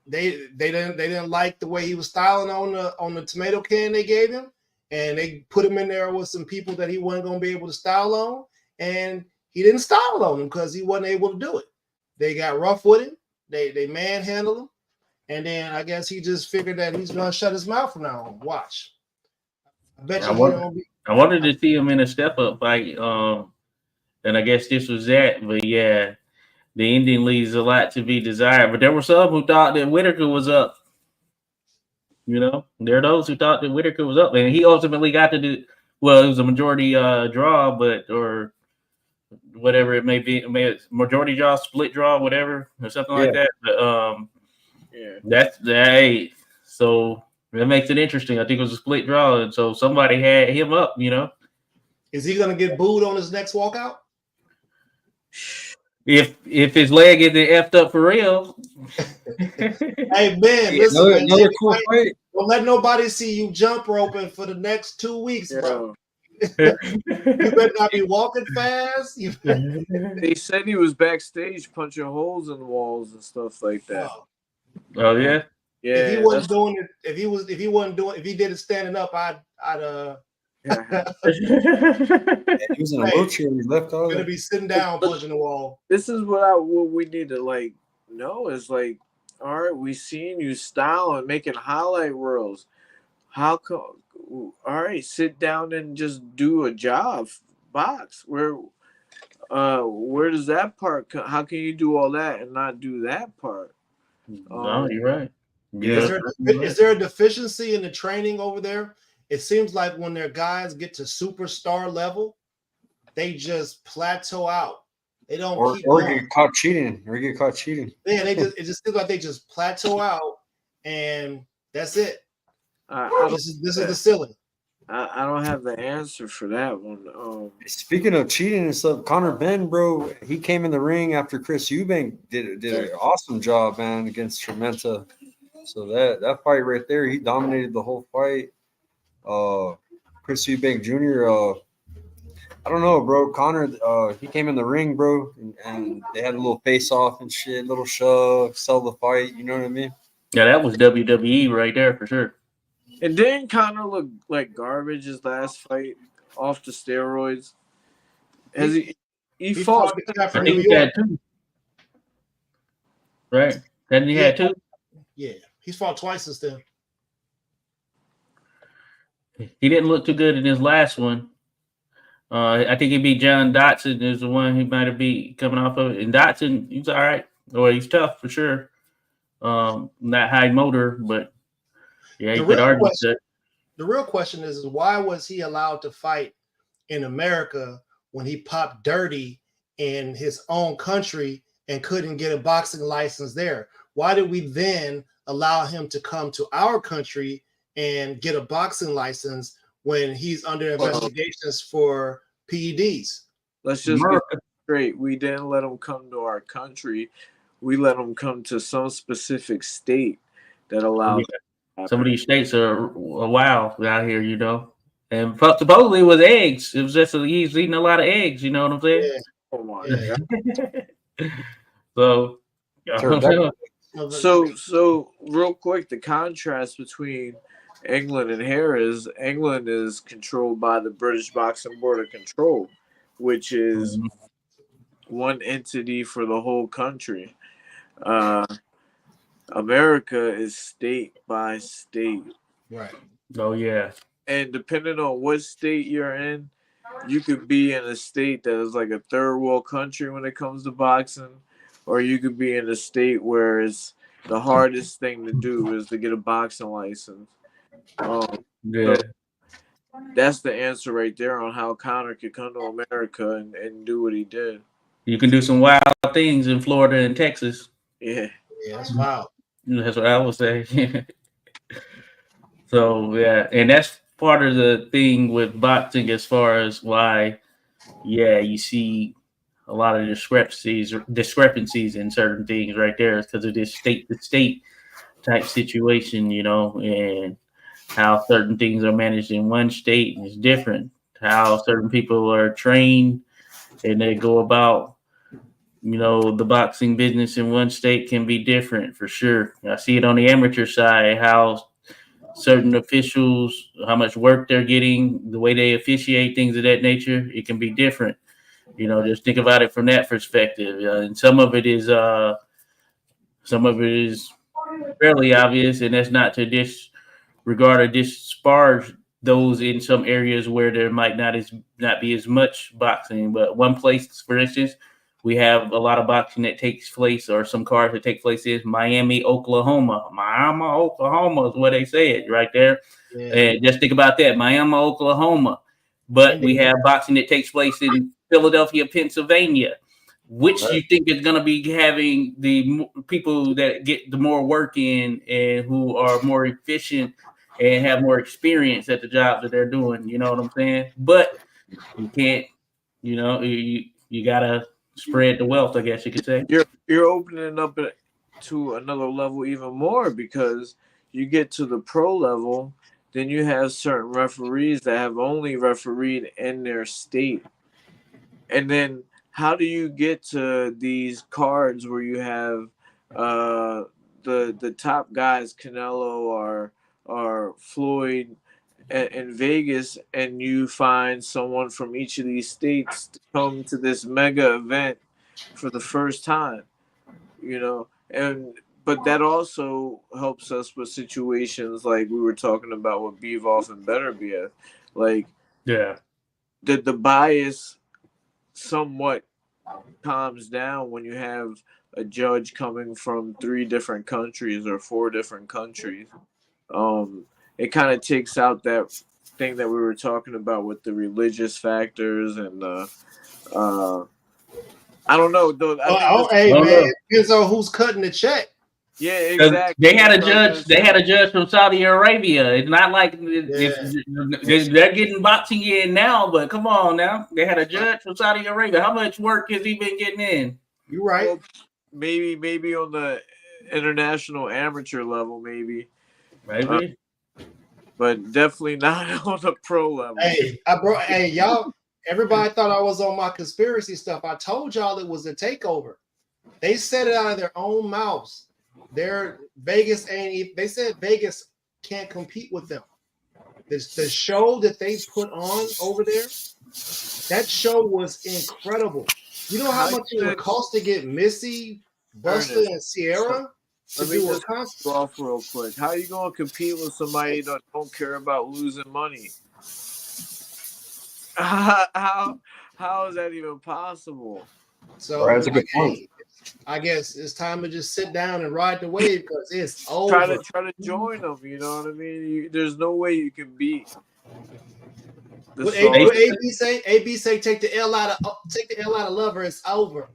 They didn't like the way he was styling on the tomato can they gave him, and they put him in there with some people that he wasn't going to be able to style on, and he didn't style on them because he wasn't able to do it. They got rough with him. They manhandled him, and then I guess he just figured that he's going to shut his mouth from now on. Watch. I bet you I wanted to see him in a step up fight, and I guess this was that. But yeah, the ending leaves a lot to be desired. But there were some who thought that Whitaker was up. You know, there are those who thought that Whitaker was up, and he ultimately got to do well. It was a majority draw, or whatever it may be, majority draw, split draw, whatever, or something like that. But that's hey, so that makes it interesting. I think it was a split draw, and so somebody had him up. You know, is he going to get booed on his next walkout? If his leg isn't effed up for real. Hey man, listen, another cool fight. Don't let nobody see you jump roping for the next 2 weeks, bro. You better not be walking fast. They said he was backstage punching holes in the walls and stuff like that. Oh yeah. Yeah. If he wasn't doing it, if he did it standing up, I'd He was in a wheelchair. He left all gonna be sitting down punching the wall. This is what we need to know is all right, we seen you styling, making highlight reels. How come? All right, sit down and just do a job, box. Where does that part come? How can you do all that and not do that part? No, you're right. Yeah. Is there a deficiency in the training over there? It seems like when their guys get to superstar level, they just plateau out. They don't keep going. Get caught cheating. Yeah, it just seems like they just plateau out, and that's it. This is the ceiling. I don't have the answer for that one. Speaking of cheating and stuff, Conor Benn, bro, he came in the ring after Chris Eubank did an awesome job, man, against Trementa. So that fight right there, he dominated the whole fight. Chris Eubank Jr. I don't know, bro. Conor, he came in the ring, bro, and they had a little face off and shit, little shove, sell the fight. You know what I mean? Yeah, that was WWE right there for sure. And didn't Conor look like garbage his last fight off the steroids? Has he fought? I think he had two. Right? Hadn't he had two? Yeah, he's fought twice since then. He didn't look too good in his last one. I think he beat John Dotson is the one he might have beat coming off of it. And Dotson, he's all right. Or he's tough for sure. Not high motor, but yeah, you could argue that. The real question is why was he allowed to fight in America when he popped dirty in his own country and couldn't get a boxing license there? Why did we then allow him to come to our country and get a boxing license when he's under investigations for PEDs? Let's just get straight. We didn't let him come to our country. We let him come to some specific state that allowed. Some of these states are wild out here, you know. And supposedly it was eggs. It was just he's eating a lot of eggs. You know what I'm saying? Yeah. Come on. So real quick, the contrast between England and here is England is controlled by the British Boxing Board of Control, which is one entity for the whole country. America is state by state. Right. Oh yeah. And depending on what state you're in, you could be in a state that is like a third world country when it comes to boxing, or you could be in a state where it's the hardest thing to do is to get a boxing license. Yeah. So that's the answer right there on how Conor could come to America and do what he did. You can do some wild things in Florida and Texas. Yeah. Yeah, that's wild. That's what I would say. So yeah, and that's part of the thing with boxing as far as why, yeah, you see a lot of discrepancies in certain things right there because of this state to state type situation, you know, and how certain things are managed in one state is different. How certain people are trained and they go about the boxing business in one state can be different for sure. I see it on the amateur side, how certain officials, how much work they're getting, the way they officiate, things of that nature, it can be different. Just think about it from that perspective. And some of it is fairly obvious, and that's not to disregard or disparage those in some areas where there might not be as much boxing. But one place, for instance, we have a lot of boxing that takes place, or some cards that take place in Miami, Oklahoma. Miami, Oklahoma is where they say it right there. Yeah. And just think about that, Miami, Oklahoma. But we have boxing that takes place in Philadelphia, Pennsylvania. Which you think is going to be having the people that get the more work in and who are more efficient and have more experience at the jobs that they're doing? You know what I'm saying? But you can't, you got to spread the wealth, I guess you could say. You're opening up to another level even more, because you get to the pro level, then you have certain referees that have only refereed in their state. And then how do you get to these cards where you have the top guys, Canelo or Floyd in Vegas, and you find someone from each of these states to come to this mega event for the first time, but that also helps us with situations like we were talking about with Bivol and Beterbiev. The bias somewhat calms down when you have a judge coming from 3 different countries or 4 different countries. It kind of takes out that thing that we were talking about with the religious factors and I don't know though. It depends on who's cutting the check. Yeah, exactly. They had a judge. They had a judge from Saudi Arabia. It's not like they're getting boxing in now, but come on now. They had a judge from Saudi Arabia. How much work has he been getting in? You're right. Well, maybe on the international amateur level, maybe. But definitely not on the pro level. Y'all. Everybody thought I was on my conspiracy stuff. I told y'all it was a takeover. They said it out of their own mouths. They said Vegas can't compete with them. The show that they put on over there, that show was incredible. You know how much it would cost to get Missy, Buster, and Sierra to do a concert? Off real quick. How are you going to compete with somebody that don't care about losing money? How is that even possible? So that's a good point. I guess it's time to just sit down and ride the wave because it's over. Try to join them. You know what I mean? There's no way you can beat. What AB say? AB say take the L out of lover. It's over.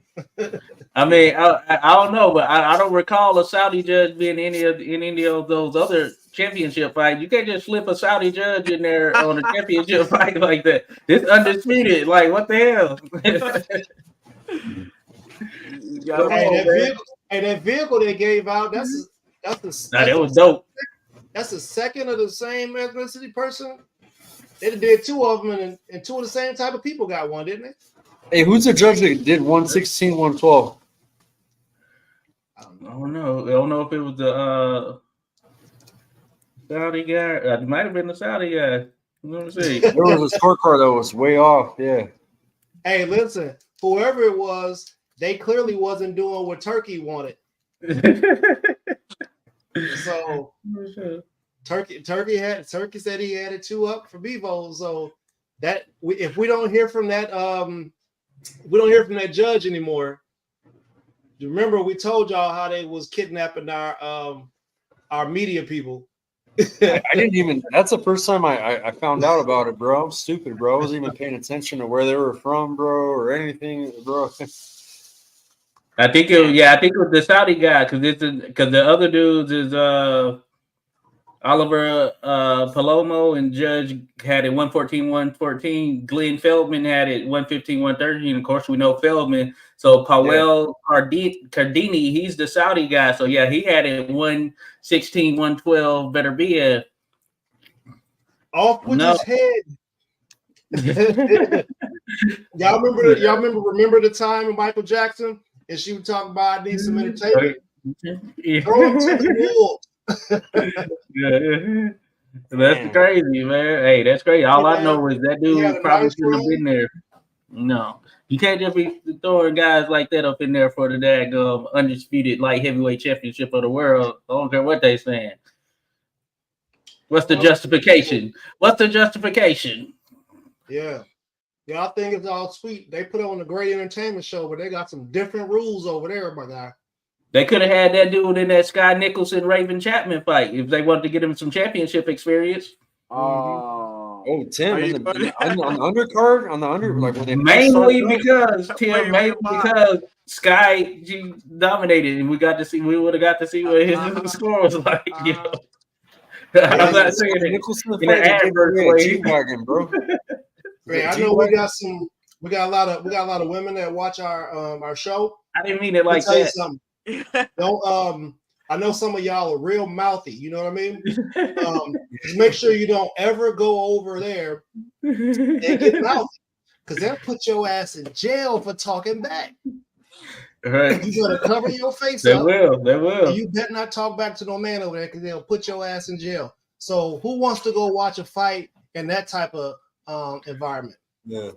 I mean, I don't know, but I don't recall a Saudi judge being in any of those other championship fights. You can't just slip a Saudi judge in there on a championship fight like that. It's undisputed. Like, what the hell? That vehicle they gave out, that was dope. That's the second of the same ethnicity person. They did 2 of them, and 2 of the same type of people got one, didn't they? Hey, who's the judge that did 116, 112? I don't know. I don't know if it was the Saudi guy. It might have been the Saudi guy. Let me see. There was a scorecard that was way off. Yeah. Hey, listen, whoever it was, they clearly wasn't doing what Turkey wanted. So Turkey said he had it 2 up for Bivol. So that if we don't hear from that judge anymore. Remember we told y'all how they was kidnapping our media people. I didn't even. That's the first time I found out about it, bro. I'm stupid, bro. I wasn't even paying attention to where they were from, bro, or anything, bro. I think it was the Saudi guy because the other dudes is Oliver Palomo and Judge had it 114, 114. Glenn Feldman had it 115, 113. Of course, we know Feldman. So Powell Cardini, he's the Saudi guy. So yeah, he had it 116, 112. Beterbiev. Off with his head. Y'all remember the time in Michael Jackson and she would talk about I need some entertainment. Yeah. Throw it to the wolves. Yeah. That's crazy, man. Hey, that's crazy. All I know is that dude probably shouldn't have been there. No, you can't just be throwing guys like that up in there for the daggum undisputed light heavyweight championship of the world. I don't care what they saying. What's the justification? What's the justification? Yeah. Yeah, I think it's all sweet. They put on a great entertainment show, but they got some different rules over there, my guy. They could have had that dude in that Sky Nicholson Raven Chapman fight if they wanted to get him some championship experience. Oh, Tim on the undercard on the under like when they mainly because Sky dominated and we would have got to see what his score was like. You know? I'm not saying it in an adverse way, bro. Man, I know we got a lot of women that watch our show. I didn't mean it like that. Don't I know some of y'all are real mouthy, you know what I mean? Just make sure you don't ever go over there and get mouthy, because they'll put your ass in jail for talking back. Right. You gotta cover your face they up. They will. And you better not talk back to no man over there, because they'll put your ass in jail. So who wants to go watch a fight in that type of environment? Yeah.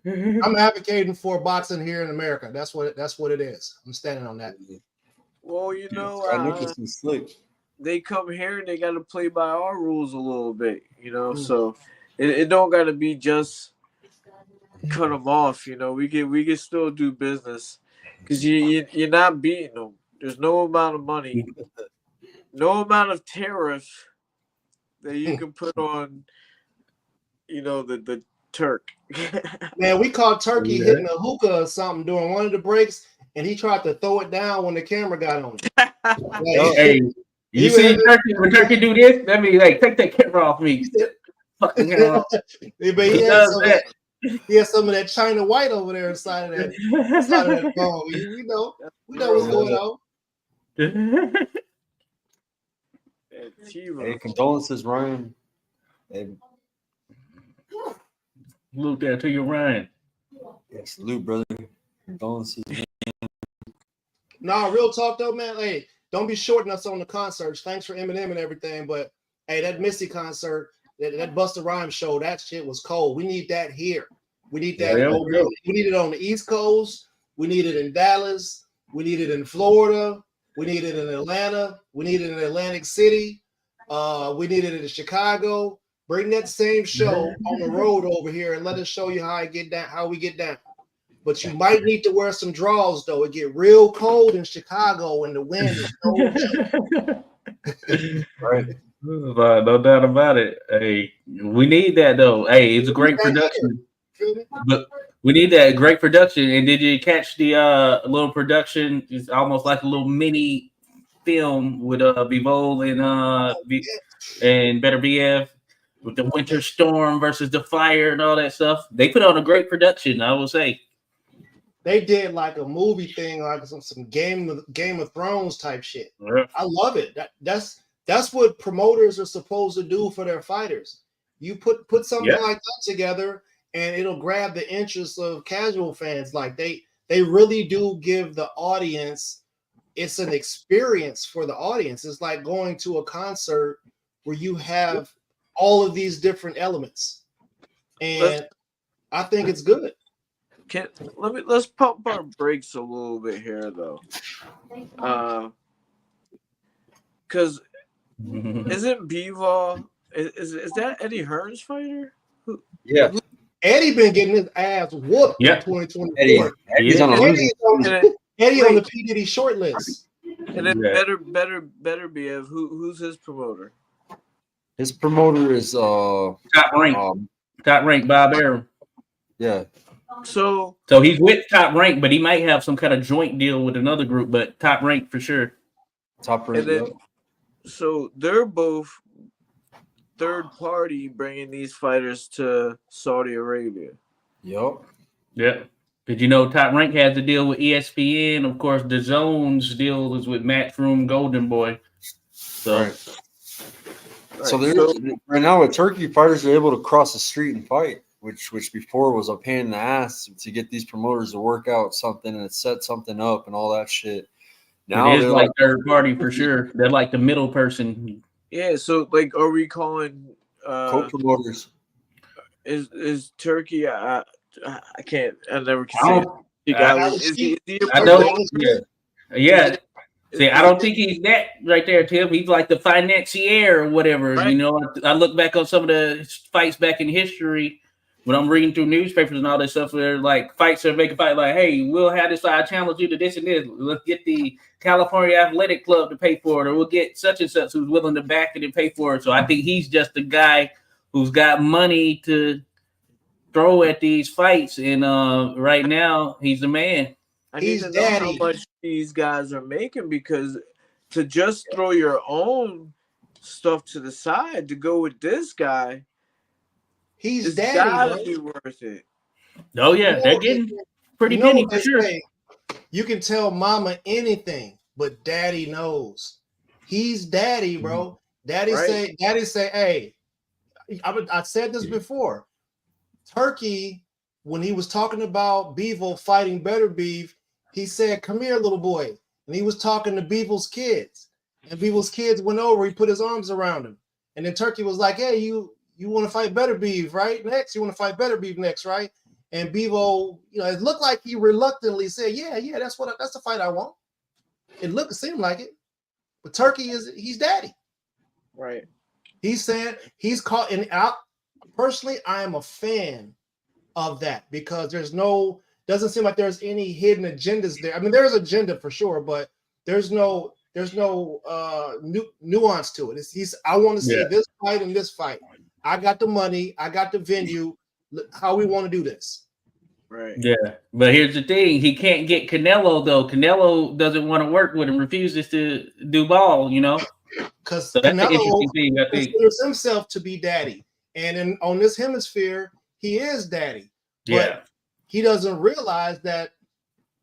I'm advocating for boxing here in America. That's what it is. I'm standing on that. Well, you know, they come here and they got to play by our rules a little bit, you know. So it don't got to be just cut them off. You know, we can still do business, because you're not beating them. There's no amount of money, no amount of tariff that you can put on, you know, the Turk. Man, we caught Turkey hitting a hookah or something during one of the breaks, and he tried to throw it down when the camera got on him. Hey, you see Turkey, when Turkey do this, that means, hey, take that camera off me. Fucking camera off. He had some of that China white over there inside of that phone. We know what's going on. Hey, condolences, Ryan. Hey. Salute there to you, Ryan. Yeah, salute, brother. Condolences. Nah, real talk though, man. Hey, don't be shorting us on the concerts. Thanks for Eminem and everything, but hey, that Missy concert, that Busta Rhymes show, that shit was cold. We need that here. We need that. We need it on the East Coast. We need it in Dallas. We need it in Florida. We need it in Atlanta. We need it in Atlantic City. We need it in Chicago. Bring that same show on the road over here and let us show you how we get down. But you might need to wear some drawers though. It get real cold in Chicago and the wind is right. No doubt about it. Hey, we need that though. Hey, it's a great production. But we need that great production. And did you catch the little production? It's almost like a little mini film with Bivol and Beterbiev. With the winter storm versus the fire and all that stuff, they put on a great production. I will say they did like a movie thing, like some Game of Thrones type shit. Yeah. I love it. That's what promoters are supposed to do for their fighters. You put something like that together, and it'll grab the interest of casual fans. Like they really do give the audience. It's an experience for the audience. It's like going to a concert where you have all of these different elements, and I think it's good. Let's pump our brakes a little bit here, though, because isn't Bivol is that Eddie Hearn's fighter? Yeah, Eddie been getting his ass whooped in 2024. Eddie's on the P. Diddy short list. And then Beterbiev, who's his promoter? His promoter is Top Rank Bob Arum. Yeah. So he's with Top Rank, but he might have some kind of joint deal with another group, but Top Rank for sure. Top Rank. So they're both third party bringing these fighters to Saudi Arabia. Yep. Yeah. Did you know Top Rank has a deal with ESPN? Of course, the Zone's deal is with Matchroom Golden Boy. So. Right. So right now with Turkey, fighters are able to cross the street and fight which before was a pain in the ass to get these promoters to work out something and set something up and all that shit. Now it is they're like third party for sure. They're like the middle person. Yeah, so like, are we calling co-promoters? Is Turkey? I can't. I never can I say don't. the guy. Is he a I promoter? don't. Yeah. See, I don't think he's that right there, Tim. He's like the financier or whatever. Right. You know, I look back on some of the fights back in history when I'm reading through newspapers and all this stuff. Where like fights are making fight like, hey, we'll have this. I challenge you to this and this. Let's get the California Athletic Club to pay for it, or we'll get such and such who's willing to back it and pay for it. So I think he's just the guy who's got money to throw at these fights, and right now he's the man. I need to know how much these guys are making, because to just throw your own stuff to the side to go with this guy, he's it's daddy, gotta bro. be worth it. Oh yeah, they're getting pretty penny for sure. You can tell mama anything, but daddy knows. He's daddy, bro. Daddy say, hey, I said this before. Turkey, when he was talking about Bivol fighting Beterbiev, he said, "Come here, little boy." And he was talking to Bivol's kids. And Bivol's kids went over, he put his arms around him. And then Turkey was like, "Hey, you want to fight Beterbiev, right? Next, you want to fight Beterbiev next, right?" And Bivol, it looked like he reluctantly said, "Yeah, that's the fight I want." It seemed like it. But Turkey he's daddy. Right. He's saying he's caught in out. Personally, I am a fan of that because doesn't seem like there's any hidden agendas there. I mean, there's agenda for sure, but there's no nuance to it. I want to see this fight and this fight. I got the money, I got the venue. How we want to do this? Right. Yeah, but here's the thing: he can't get Canelo though. Canelo doesn't want to work with him, refuses to do ball. Because so that's the Canelo interesting thing. I think considers himself to be daddy, and on this hemisphere, he is daddy. But he doesn't realize that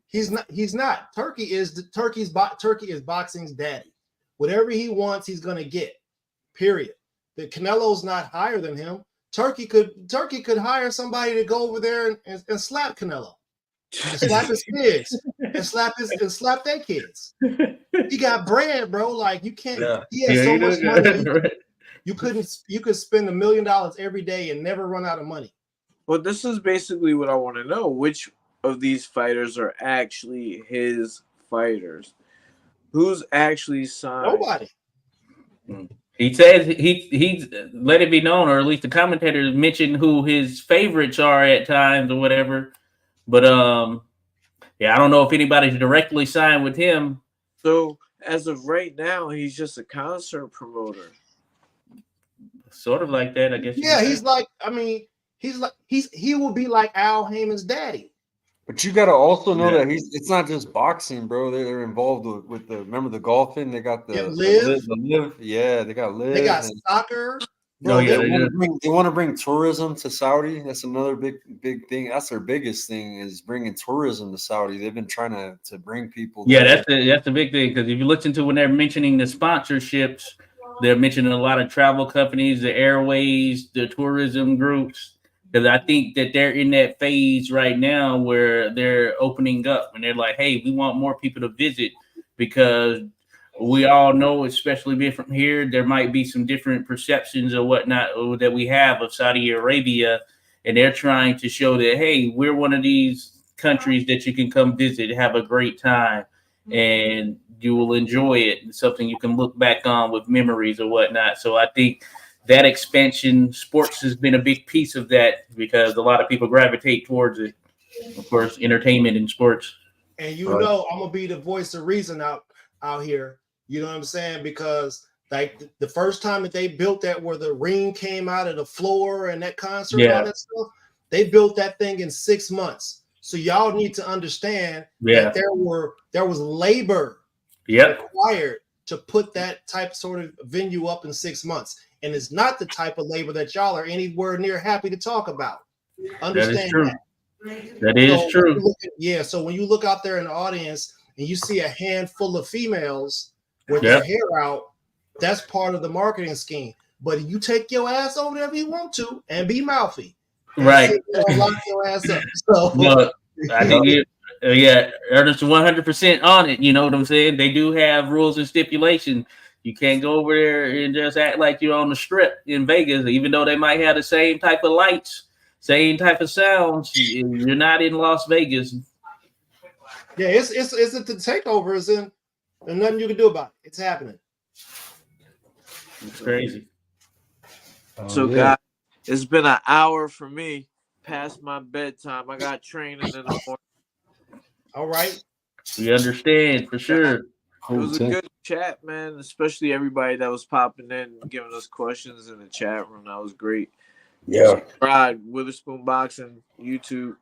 he's not. Turkey is boxing's daddy. Whatever he wants, he's gonna get. Period. The Canelo's not higher than him. Turkey could hire somebody to go over there and slap Canelo, and slap his kids, and slap their kids. He got bread, bro. Like you can't. Yeah. He has so much money. You could spend $1 million every day and never run out of money. Well, this is basically what I want to know. Which of these fighters are actually his fighters? Who's actually signed? Nobody. He says he's let it be known, or at least the commentators mention who his favorites are at times or whatever. But I don't know if anybody's directly signed with him. So as of right now, he's just a concert promoter. Sort of like that, I guess. Yeah, he will be like Al Heyman's daddy. But you got to also know that it's not just boxing, bro. They're involved with remember the golfing. They got the live. Yeah, they got live. They got soccer. Bro, they want to bring tourism to Saudi. That's another big thing. That's their biggest thing is bringing tourism to Saudi. They've been trying to bring people. Yeah, that's the big thing, because if you listen to when they're mentioning the sponsorships, they're mentioning a lot of travel companies, the airways, the tourism groups. Because I think that they're in that phase right now where they're opening up and they're like, hey, we want more people to visit, because we all know, especially being from here, there might be some different perceptions or whatnot that we have of Saudi Arabia. And they're trying to show that, hey, we're one of these countries that you can come visit, have a great time, and you will enjoy it. It's something you can look back on with memories or whatnot. So I think that expansion, sports has been a big piece of that, because a lot of people gravitate towards it. Of course, entertainment and sports. And I'm gonna be the voice of reason out here. You know what I'm saying? Because like the first time that they built that, where the ring came out of the floor and that concert and all that stuff, they built that thing in 6 months. So y'all need to understand that there was labor required to put that type sort of venue up in 6 months. And it's not the type of labor that y'all are anywhere near happy to talk about. Understand that. Is true. That is true. So when you look out there in the audience and you see a handful of females with their hair out, that's part of the marketing scheme. But you take your ass over there if you want to and be mouthy. Right. Lock your ass up. So No, I think Ernest 100% on it. You know what I'm saying? They do have rules and stipulations. You can't go over there and just act like you're on the strip in Vegas, even though they might have the same type of lights, same type of sounds. You're not in Las Vegas. yeah, it's the takeover is in, and nothing you can do about it. It's happening. It's crazy. So, guys, it's been an hour for me past my bedtime. I got training in the morning. All right. We understand for sure. It was a good chat, man, especially everybody that was popping in and giving us questions in the chat room. That was great. Yeah. Subscribe, Witherspoon Boxing, YouTube.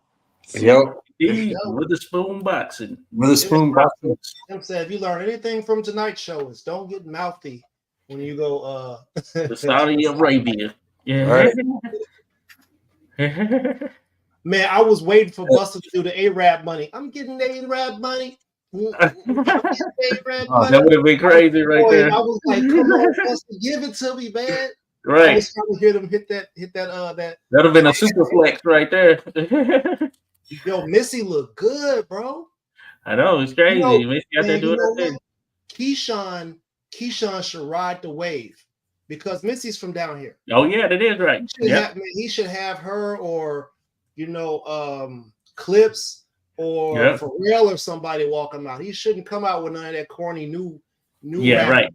Yep. With the spoon boxing. With a spoon boxing. Tim said, if you learn anything from tonight's show, is don't get mouthy when you go The Saudi Arabia. Yeah. Right. Man, I was waiting for Buster to do the Arab money. I'm getting the Arab money. That would have been crazy right there. I was like, come on, Buster, give it to me, man. I Right. was trying to hear them hit that. That'd have been a super flex right there. Yo, Missy look good, bro. I know, it's crazy. You know, Missy out there man, doing you know that thing. what? Keyshawn should ride the wave because Missy's from down here. Oh yeah, that is right. He should have her, or Clips or Pharrell or somebody walking out. He shouldn't come out with none of that corny new Yeah, rap. right.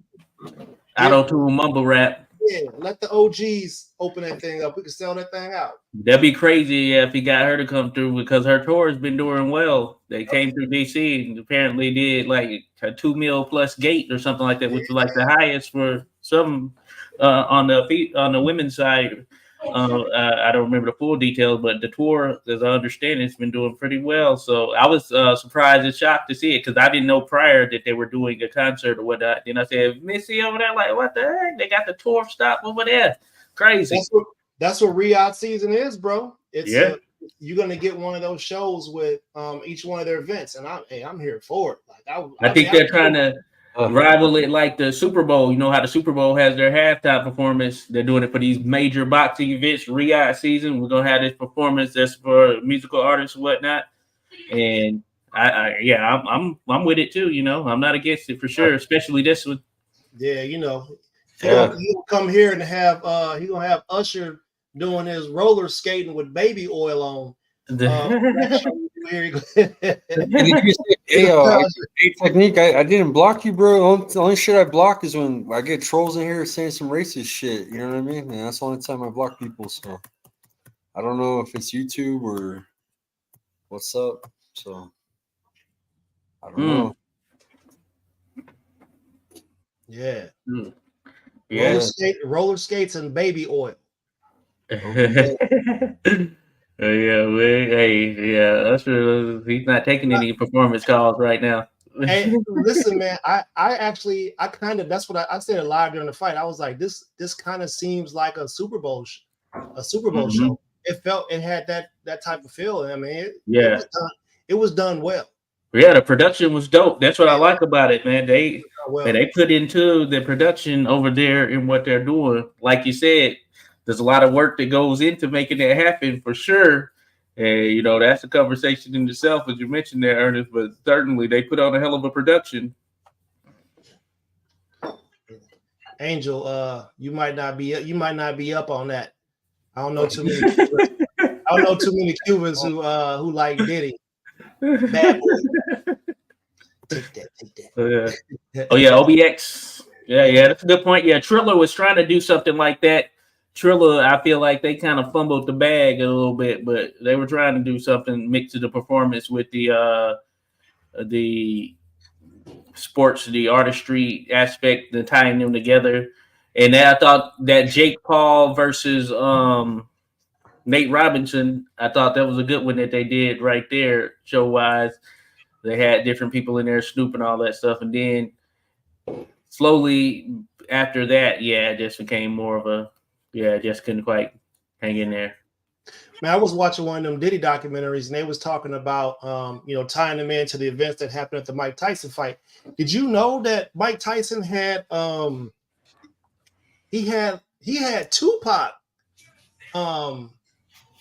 Auto-tune mumble rap. Yeah, let the OGs open that thing up. We can sell that thing out. That'd be crazy if he got her to come through because her tour has been doing well. They came through DC and apparently did like a $2 million plus gate or something like that, which was like the highest for some on the women's side. I don't remember the full details, but the tour, as I understand, it's been doing pretty well. So I was surprised and shocked to see it because I didn't know prior that they were doing a concert or whatnot. Then I said, Missy over there, like, what the heck? They got the tour stop over there. Crazy. That's what Riyadh season is, bro. It's you're gonna get one of those shows with each one of their events, and I'm here for it. Like I think they're trying to rival it like the Super Bowl. You know how the Super Bowl has their halftime performance. They're doing it for these major boxing events. Riyadh season, we're gonna have this performance that's for musical artists and whatnot. And I'm with it too. You know, I'm not against it for sure, especially this one. Yeah, he'll come here and have he's gonna have Usher doing his roller skating with baby oil on. Here you go. Hey, Technique, I didn't block you, bro. The only shit I block is when I get trolls in here saying some racist shit. You know what I mean? And that's the only time I block people. So I don't know if it's YouTube or what's up. So I don't know. Yeah. Yeah. Roller skates and baby oil. He's not taking any performance calls right now. Hey, listen, man, I kind of, that's what I said live during the fight. I was like, this kind of seems like a Super Bowl show. It had that type of feel. I mean, it was done well. Yeah, the production was dope. That's what I like about it, man. They put into the production over there in what they're doing. Like you said, there's a lot of work that goes into making that happen for sure. And, that's a conversation in itself, as you mentioned there, Ernest, but certainly they put on a hell of a production. Angel, you might not be up on that. I don't know too many Cubans who like Diddy. Bad boy. Take that. Oh yeah, OBX. Yeah, that's a good point. Yeah, Triller was trying to do something like that. Triller, I feel like they kind of fumbled the bag a little bit, but they were trying to do something, mix the performance with the sports, the artistry aspect, the tying them together. And then I thought that Jake Paul versus Nate Robinson, I thought that was a good one that they did right there, show wise. They had different people in there, Snoop and all that stuff, and then slowly after that, it just became more of a. Yeah, just couldn't quite hang in there. Man, I was watching one of them Diddy documentaries, and they was talking about, tying them into the events that happened at the Mike Tyson fight. Did you know that Mike Tyson had, he had Tupac,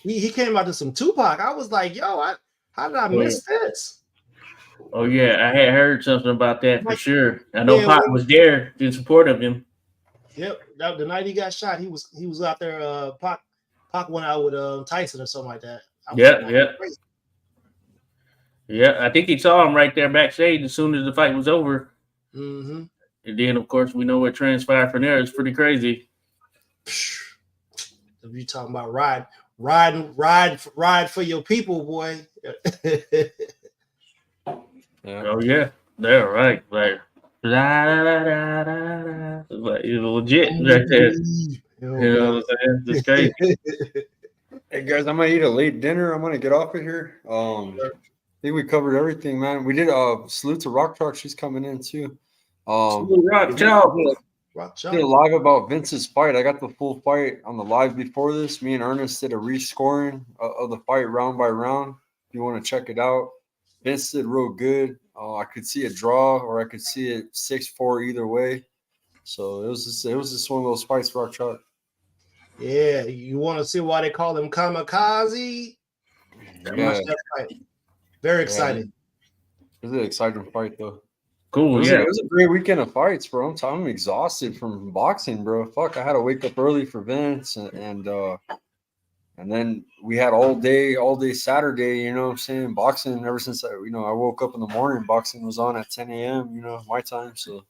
he came out to some Tupac. I was like, yo, how did I miss this? Oh yeah, I had heard something about that for sure. I know Yeah, Pac was there in support of him. Yep, the night he got shot, he was out there. Pac went out with Tyson or something like that. Yeah. I think he saw him right there backstage as soon as the fight was over. Mm-hmm. And then, of course, we know what transpired from there. It's pretty crazy. If you talking about ride for your people, boy. Oh yeah, they're right. Like, like it's legit right there. You know what I'm saying? It's crazy. Hey guys, I'm gonna eat a late dinner. I'm gonna get off of here. I think we covered everything, man. We did salute to Rock Chalk. She's coming in too. Rock Chalk. Did a live about Vince's fight. I got the full fight on the live before this. Me and Ernest did a rescoring of the fight round by round. If you want to check it out, Vince did real good. I could see a draw or I could see it 6-4 either way. So it was just one of those fights, Rock Chalk. Yeah, you want to see why they call them kamikaze? Yeah. Very exciting. It was an exciting fight though. Cool, it was a great weekend of fights, bro. I'm exhausted from boxing, bro. Fuck, I had to wake up early for Vince, and then we had all day Saturday. You know what I'm saying? Boxing ever since I woke up in the morning. Boxing was on at 10 a.m. You know, my time, so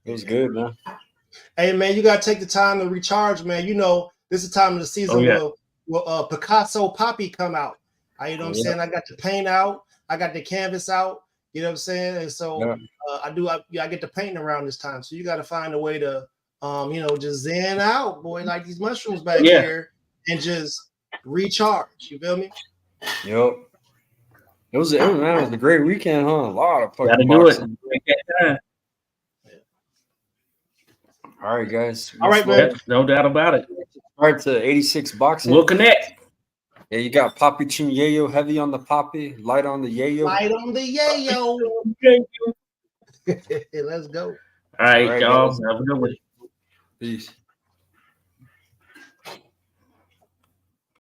it was good, man. Hey, man, you gotta take the time to recharge, man. You know, this is the time of the season where Picasso Poppy come out. You know what I'm saying? I got the paint out, I got the canvas out. You know what I'm saying? And so I get the painting around this time. So you got to find a way to, just zen out, boy, like these mushrooms back here, and just recharge. You feel me? Yep. It was a great weekend, huh? A lot of fucking boxing. All right, guys. All right, man. No doubt about it. Subscribe to 86 Boxing. We'll connect. Yeah, you got Poppy Chin Yayo, heavy on the Poppy, light on the Yayo. Light on the Yayo. Let's go. All right, y'all. Have a good one. Peace.